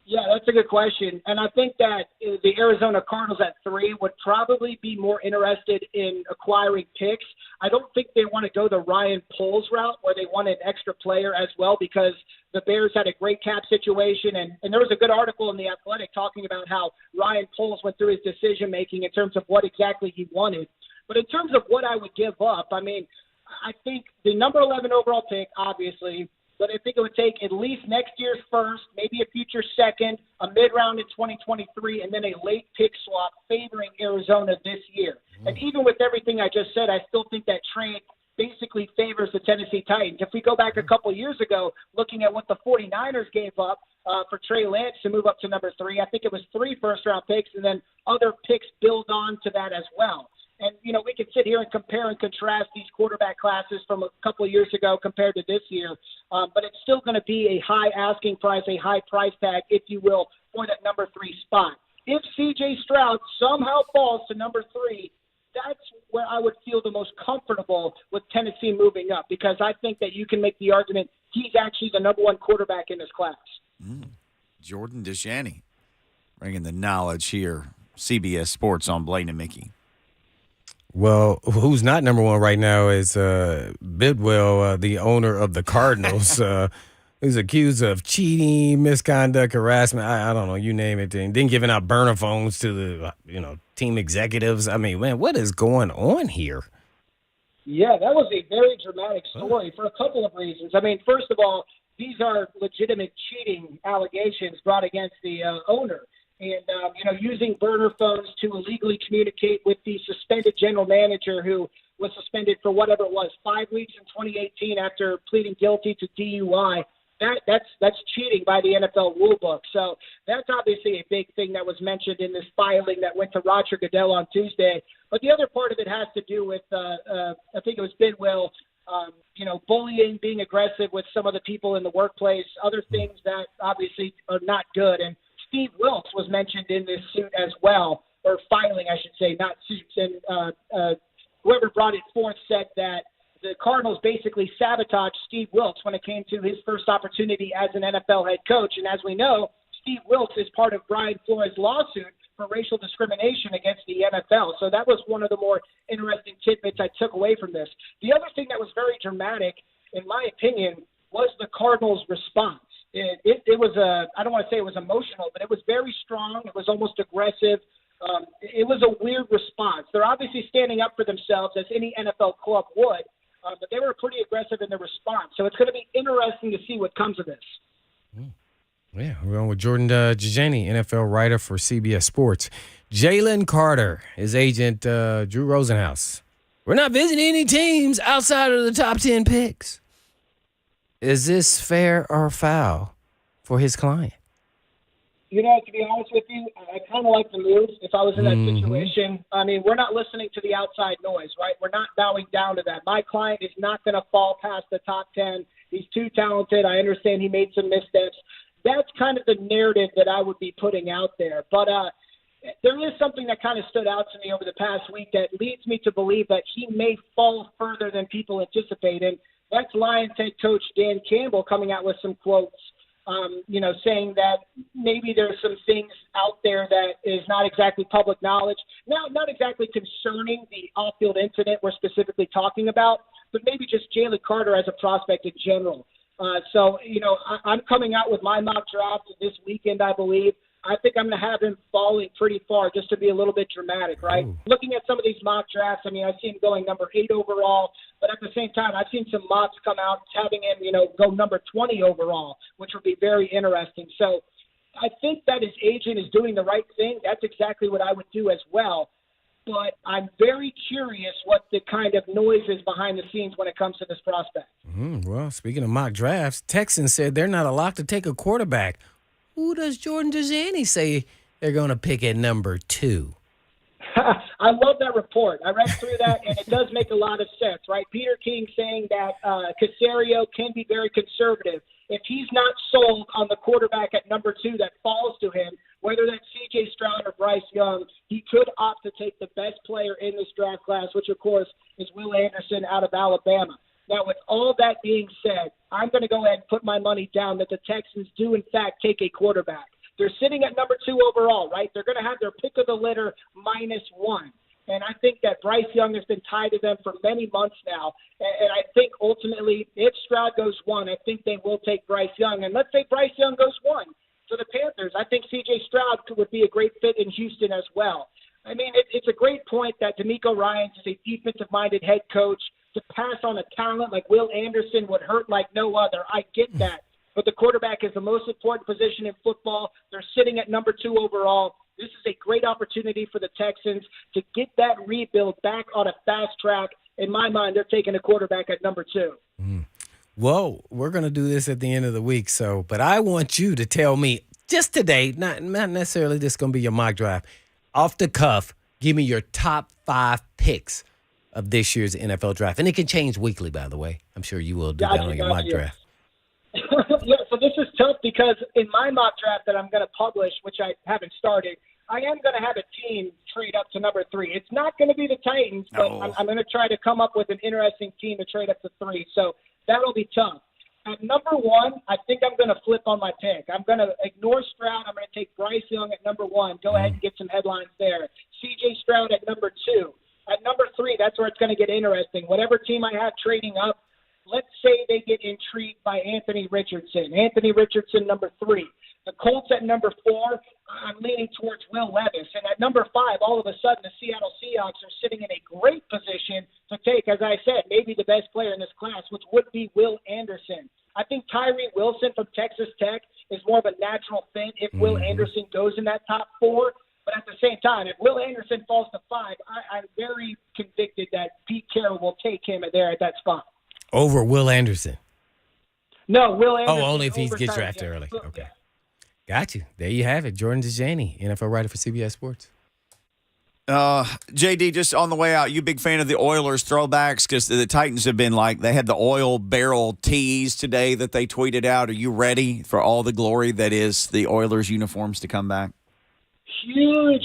Yeah, that's a good question. And I think that the Arizona Cardinals at 3 would probably be more interested in acquiring picks. I don't think they want to go the Ryan Poles route where they want an extra player as well because the Bears had a great cap situation. And there was a good article in The Athletic talking about how Ryan Poles went through his decision-making in terms of what exactly he wanted. But in terms of what I would give up, I mean, I think the number 11 overall pick, obviously, but I think it would take at least next year's first, maybe a future second, a mid-round in 2023, and then a late pick swap favoring Arizona this year. And even with everything I just said, I still think that trade basically favors the Tennessee Titans. If we go back a couple years ago, looking at what the 49ers gave up for Trey Lance to move up to number 3, I think it was 3 first-round picks, and then other picks build on to that as well. And, we can sit here and compare and contrast these quarterback classes from a couple of years ago compared to this year. But it's still going to be a high asking price, a high price tag, if you will, for that number 3 spot. If C.J. Stroud somehow falls to number 3, that's where I would feel the most comfortable with Tennessee moving up because I think that you can make the argument he's actually the number 1 quarterback in this class. Jordan Dajani bringing the knowledge here. CBS Sports on Blaine and Mickey. Well, who's not number 1 right now is Bidwell, the owner of the Cardinals, who's accused of cheating, misconduct, harassment. I don't know, you name it. And then giving out burner phones to the team executives. I mean, man, what is going on here? Yeah, that was a very dramatic story for a couple of reasons. I mean, first of all, these are legitimate cheating allegations brought against the owner. And, using burner phones to illegally communicate with the suspended general manager who was suspended for whatever it was, 5 weeks in 2018 after pleading guilty to DUI. That's cheating by the NFL rulebook. So that's obviously a big thing that was mentioned in this filing that went to Roger Goodell on Tuesday. But the other part of it has to do with, I think it was Bidwill, bullying, being aggressive with some of the people in the workplace, other things that obviously are not good. And Steve Wilkes was mentioned in this suit as well, or filing, I should say, not suits. And whoever brought it forth said that the Cardinals basically sabotaged Steve Wilkes when it came to his first opportunity as an NFL head coach. And as we know, Steve Wilkes is part of Brian Flores' lawsuit for racial discrimination against the NFL. So that was one of the more interesting tidbits I took away from this. The other thing that was very dramatic, in my opinion, was the Cardinals' response. It was I don't want to say it was emotional, but it was very strong. It was almost aggressive. It was a weird response. They're obviously standing up for themselves, as any NFL club would, but they were pretty aggressive in their response. So it's going to be interesting to see what comes of this. Yeah, we're going with Jordan Dajani, NFL writer for CBS Sports. Jalen Carter, his agent, Drew Rosenhaus. We're not visiting any teams outside of the top 10 picks. Is this fair or foul for his client? To be honest with you, I kind of like the move if I was in that situation. I mean, we're not listening to the outside noise, right? We're not bowing down to that. My client is not going to fall past the top 10. He's too talented. I understand he made some missteps. That's kind of the narrative that I would be putting out there. But there is something that kind of stood out to me over the past week that leads me to believe that he may fall further than people anticipate. And that's Lions head coach Dan Campbell coming out with some quotes, saying that maybe there's some things out there that is not exactly public knowledge. Now, not exactly concerning the off-field incident we're specifically talking about, but maybe just Jalen Carter as a prospect in general. I'm coming out with my mock draft this weekend, I believe. I think I'm going to have him falling pretty far just to be a little bit dramatic, right? Ooh. Looking at some of these mock drafts, I mean, I see him going number 8 overall, but at the same time, I've seen some mocks come out having him, go number 20 overall, which would be very interesting. So I think that his agent is doing the right thing. That's exactly what I would do as well. But I'm very curious what the kind of noise is behind the scenes when it comes to this prospect. Well, speaking of mock drafts, Texans said they're not allowed to take a quarterback. Who does Jordan Dajani say they're going to pick at number 2? I love that report. I read through that, and it does make a lot of sense, right? Peter King saying that Caserio can be very conservative. If he's not sold on the quarterback at number 2 that falls to him, whether that's C.J. Stroud or Bryce Young, he could opt to take the best player in this draft class, which, of course, is Will Anderson out of Alabama. Now, with all that being said, I'm going to go ahead and put my money down that the Texans do, in fact, take a quarterback. They're sitting at number 2 overall, right? They're going to have their pick of the litter -1. And I think that Bryce Young has been tied to them for many months now. And I think ultimately, if Stroud goes 1, I think they will take Bryce Young. And let's say Bryce Young goes 1 for the Panthers. I think C.J. Stroud would be a great fit in Houston as well. I mean, it's a great point that DeMeco Ryans is a defensive-minded head coach. To pass on a talent like Will Anderson would hurt like no other. I get that. But the quarterback is the most important position in football. They're sitting at number 2 overall. This is a great opportunity for the Texans to get that rebuild back on a fast track. In my mind, they're taking a quarterback at number 2. Well, we're going to do this at the end of the week. But I want you to tell me just today, not necessarily this is going to be your mock draft, off the cuff, give me your top 5 picks of this year's NFL draft. And it can change weekly, by the way. I'm sure you will do that on your mock draft. Yeah, so this is tough because in my mock draft that I'm going to publish, which I haven't started, I am going to have a team trade up to number 3. It's not going to be the Titans, but I'm going to try to come up with an interesting team to trade up to 3. So that'll be tough. At number 1, I think I'm going to flip on my pick. I'm going to ignore Stroud. I'm going to take Bryce Young at number 1. Go ahead and get some headlines there. C.J. Stroud at number 2. At number 3, that's where it's going to get interesting. Whatever team I have trading up, let's say they get intrigued by Anthony Richardson. Anthony Richardson, number 3. The Colts at number 4, I'm leaning towards Will Levis. And at number 5, all of a sudden, the Seattle Seahawks are sitting in a great position to take, as I said, maybe the best player in this class, which would be Will Anderson. I think Tyree Wilson from Texas Tech is more of a natural fit if Will Anderson goes in that top 4. But at the same time, if Will Anderson falls to 5, I'm very convicted that Pete Carroll will take him there at that spot. Over Will Anderson. No, Will Anderson. Oh, only if he over gets Tyree drafted Wilson. early. Okay. Got you. There you have it. Jordan Dajani, NFL writer for CBS Sports. JD, just on the way out, you big fan of the Oilers throwbacks? Because the Titans have been they had the oil barrel tees today that they tweeted out. Are you ready for all the glory that is the Oilers uniforms to come back? Huge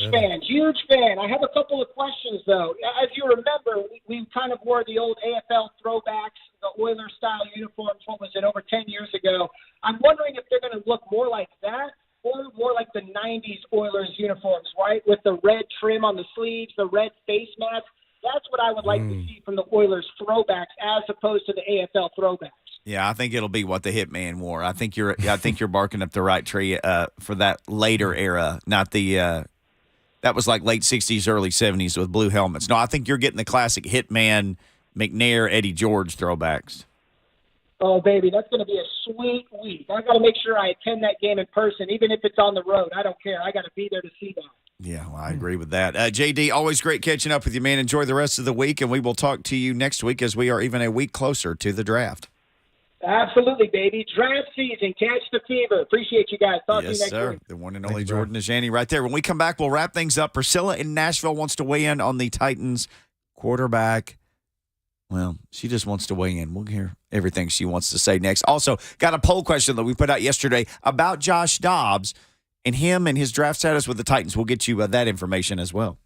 fan. I have a couple of questions, though. As you remember, we kind of wore the old AFL throwbacks, the Oilers-style uniforms, what was it, over 10 years ago. I'm wondering if they're going to look more like that or more like the 90s Oilers uniforms, right, with the red trim on the sleeves, the red face mask. That's what I would like to see from the Oilers throwbacks as opposed to the AFL throwbacks. Yeah, I think it'll be what the Hitman wore. I think you're barking up the right tree for that later era, not the that was like late 60s, early 70s with blue helmets. No, I think you're getting the classic Hitman, McNair, Eddie George throwbacks. Oh, baby, that's going to be a sweet week. I got to make sure I attend that game in person, even if it's on the road. I don't care. I got to be there to see that. Yeah, well, I agree with that. JD, always great catching up with you, man. Enjoy the rest of the week, and we will talk to you next week as we are even a week closer to the draft. Absolutely, baby. Draft season. Catch the fever. Appreciate you guys. Talk to you next week. The one and only Jordan Dajani right there. When we come back, we'll wrap things up. Priscilla in Nashville wants to weigh in on the Titans quarterback. Well, she just wants to weigh in. We'll hear everything she wants to say next. Also, got a poll question that we put out yesterday about Josh Dobbs and him and his draft status with the Titans. We'll get you that information as well.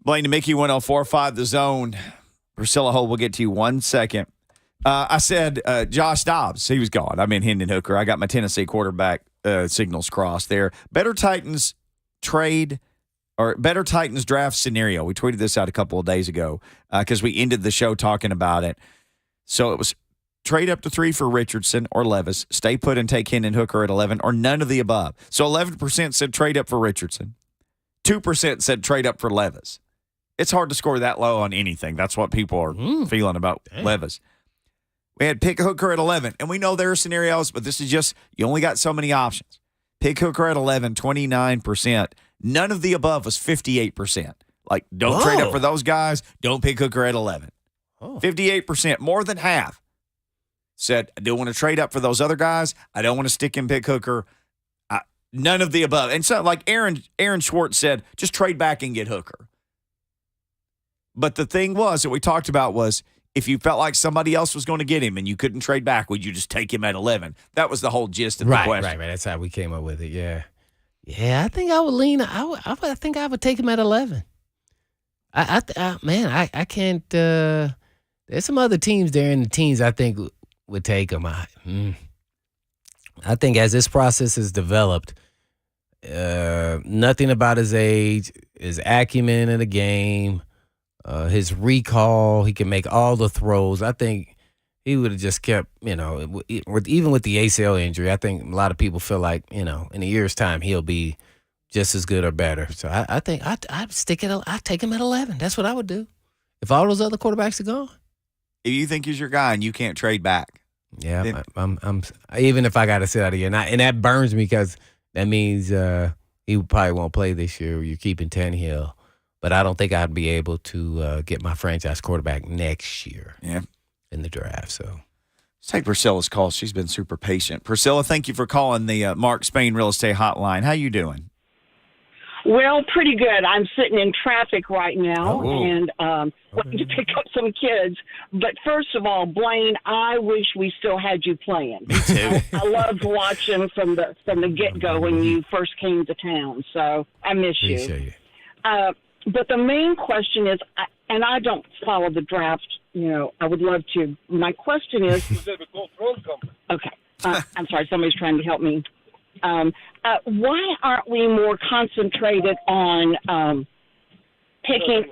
Blaine and Mickey 104.5 The Zone. Priscilla Holt, we'll get to you 1 second. I said Josh Dobbs. He was gone. I mean, Hendon Hooker. I got my Tennessee quarterback signals crossed there. Better Titans trade or better Titans draft scenario. We tweeted this out a couple of days ago because we ended the show talking about it. So it was trade up to 3 for Richardson or Levis, stay put and take Hendon Hooker at 11, or none of the above. So 11% said trade up for Richardson. 2% said trade up for Levis. It's hard to score that low on anything. That's what people are feeling about Levis. We had pick Hooker at 11, and we know there are scenarios, but this is just, you only got so many options. Pick Hooker at 11, 29%. None of the above was 58%. Like, don't trade up for those guys. Don't pick Hooker at 11. 58%, more than half, said, I don't want to trade up for those other guys. I don't want to stick and pick Hooker. None of the above. And so, like Aaron Schwartz said, just trade back and get Hooker. But the thing was that we talked about was, if you felt like somebody else was going to get him and you couldn't trade back, would you just take him at 11? That was the whole gist of the question. Right. That's how we came up with it, yeah. Yeah, I think I would lean. I think I would take him at 11. I can't. There's some other teams there in the teens I think would take him. I think as this process has developed, nothing about his age, his acumen in the game, his recall, he can make all the throws. I think he would have just kept, even with the ACL injury, I think a lot of people feel like, in a year's time, he'll be just as good or better. So I think I'd take him at 11. That's what I would do if all those other quarterbacks are gone. If you think he's your guy and you can't trade back. Yeah, then, I'm even if I got to sit out of here, and that burns me because that means he probably won't play this year. You're keeping Tannehill. But I don't think I'd be able to get my franchise quarterback next year in the draft. So let's take Priscilla's call. She's been super patient. Priscilla, thank you for calling the Mark Spain Real Estate Hotline. How you doing? Well, pretty good. I'm sitting in traffic right now and waiting to pick up some kids. But first of all, Blaine, I wish we still had you playing. Me too. I loved watching from the get-go when you first came to town. So I miss you. Appreciate it. But the main question is, and I don't follow the draft, I would love to. My question is, okay, I'm sorry, somebody's trying to help me. Why aren't we more concentrated on picking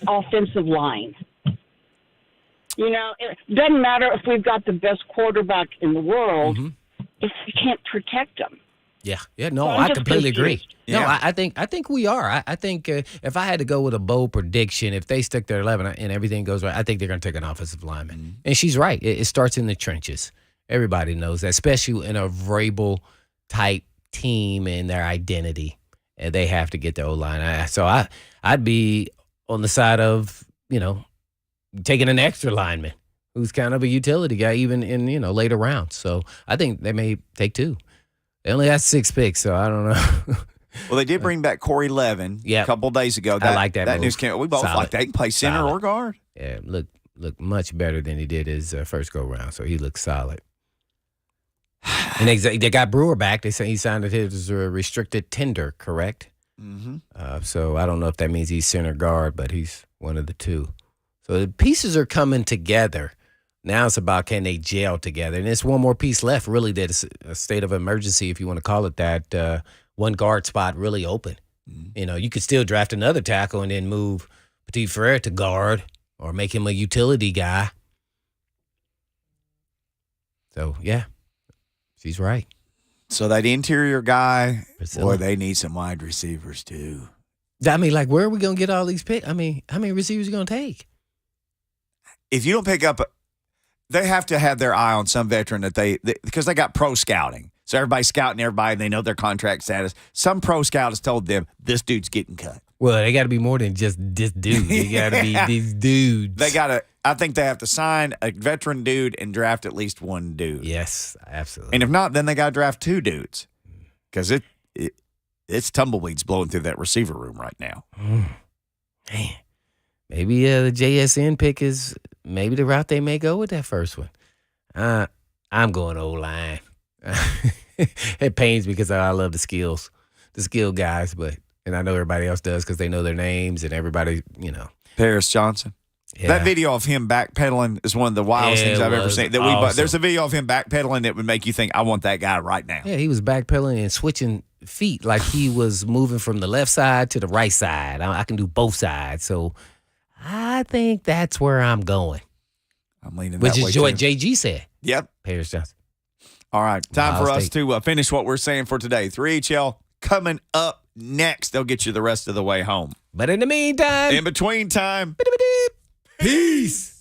offensive line? It doesn't matter if we've got the best quarterback in the world if we can't protect them. Yeah. No, I completely agree. Yeah. No, I think we are. I think if I had to go with a bold prediction, if they stick their 11 and everything goes right, I think they're going to take an offensive lineman. Mm-hmm. And she's right. It starts in the trenches. Everybody knows that, especially in a Vrabel-type team and their identity. And they have to get the O-line. So I'd be on the side of, taking an extra lineman who's kind of a utility guy even in, later rounds. So I think they may take 2. They only had 6 picks, so I don't know. Well, they did bring back Corey Levin a couple of days ago. I like that move. news. We both like that. He can play center or guard. Yeah, look much better than he did his first go-round, so he looks solid. And they got Brewer back. They say he signed his restricted tender, correct? Mm-hmm. So I don't know if that means he's center guard, but he's one of the two. So the pieces are coming together. Now it's about can they gel together. And there's one more piece left, really, that is a state of emergency, if you want to call it that. One guard spot really open. Mm-hmm. You could still draft another tackle and then move Petit Frere to guard or make him a utility guy. So, yeah, she's right. So that interior guy, boy, they need some wide receivers too. I mean, like, where are we going to get all these picks? I mean, how many receivers are you going to take? If you don't pick up they have to have their eye on some veteran that because they got pro scouting. So everybody's scouting everybody, and they know their contract status. Some pro scout has told them, this dude's getting cut. Well, they got to be more than just this dude. They got to be these dudes. I think they have to sign a veteran dude and draft at least one dude. Yes, absolutely. And if not, then they got to draft 2 dudes. Because it's tumbleweeds blowing through that receiver room right now. Man. Maybe the JSN pick is maybe the route they may go with that first one. I'm going O-line. It pains me because I love the skill guys, but And I know everybody else does because they know their names and everybody, Paris Johnson. Yeah. That video of him backpedaling is one of the wildest things I've ever seen. There's a video of him backpedaling that would make you think, I want that guy right now. Yeah, he was backpedaling and switching feet like he was moving from the left side to the right side. I can do both sides. So I think that's where I'm going. I'm leaning Which that way is what too. JG said. Yep. Paris Johnson. All right. Time Ohio for us State. to finish what we're saying for today. 3HL coming up next. They'll get you the rest of the way home. But in the meantime, In between time, peace.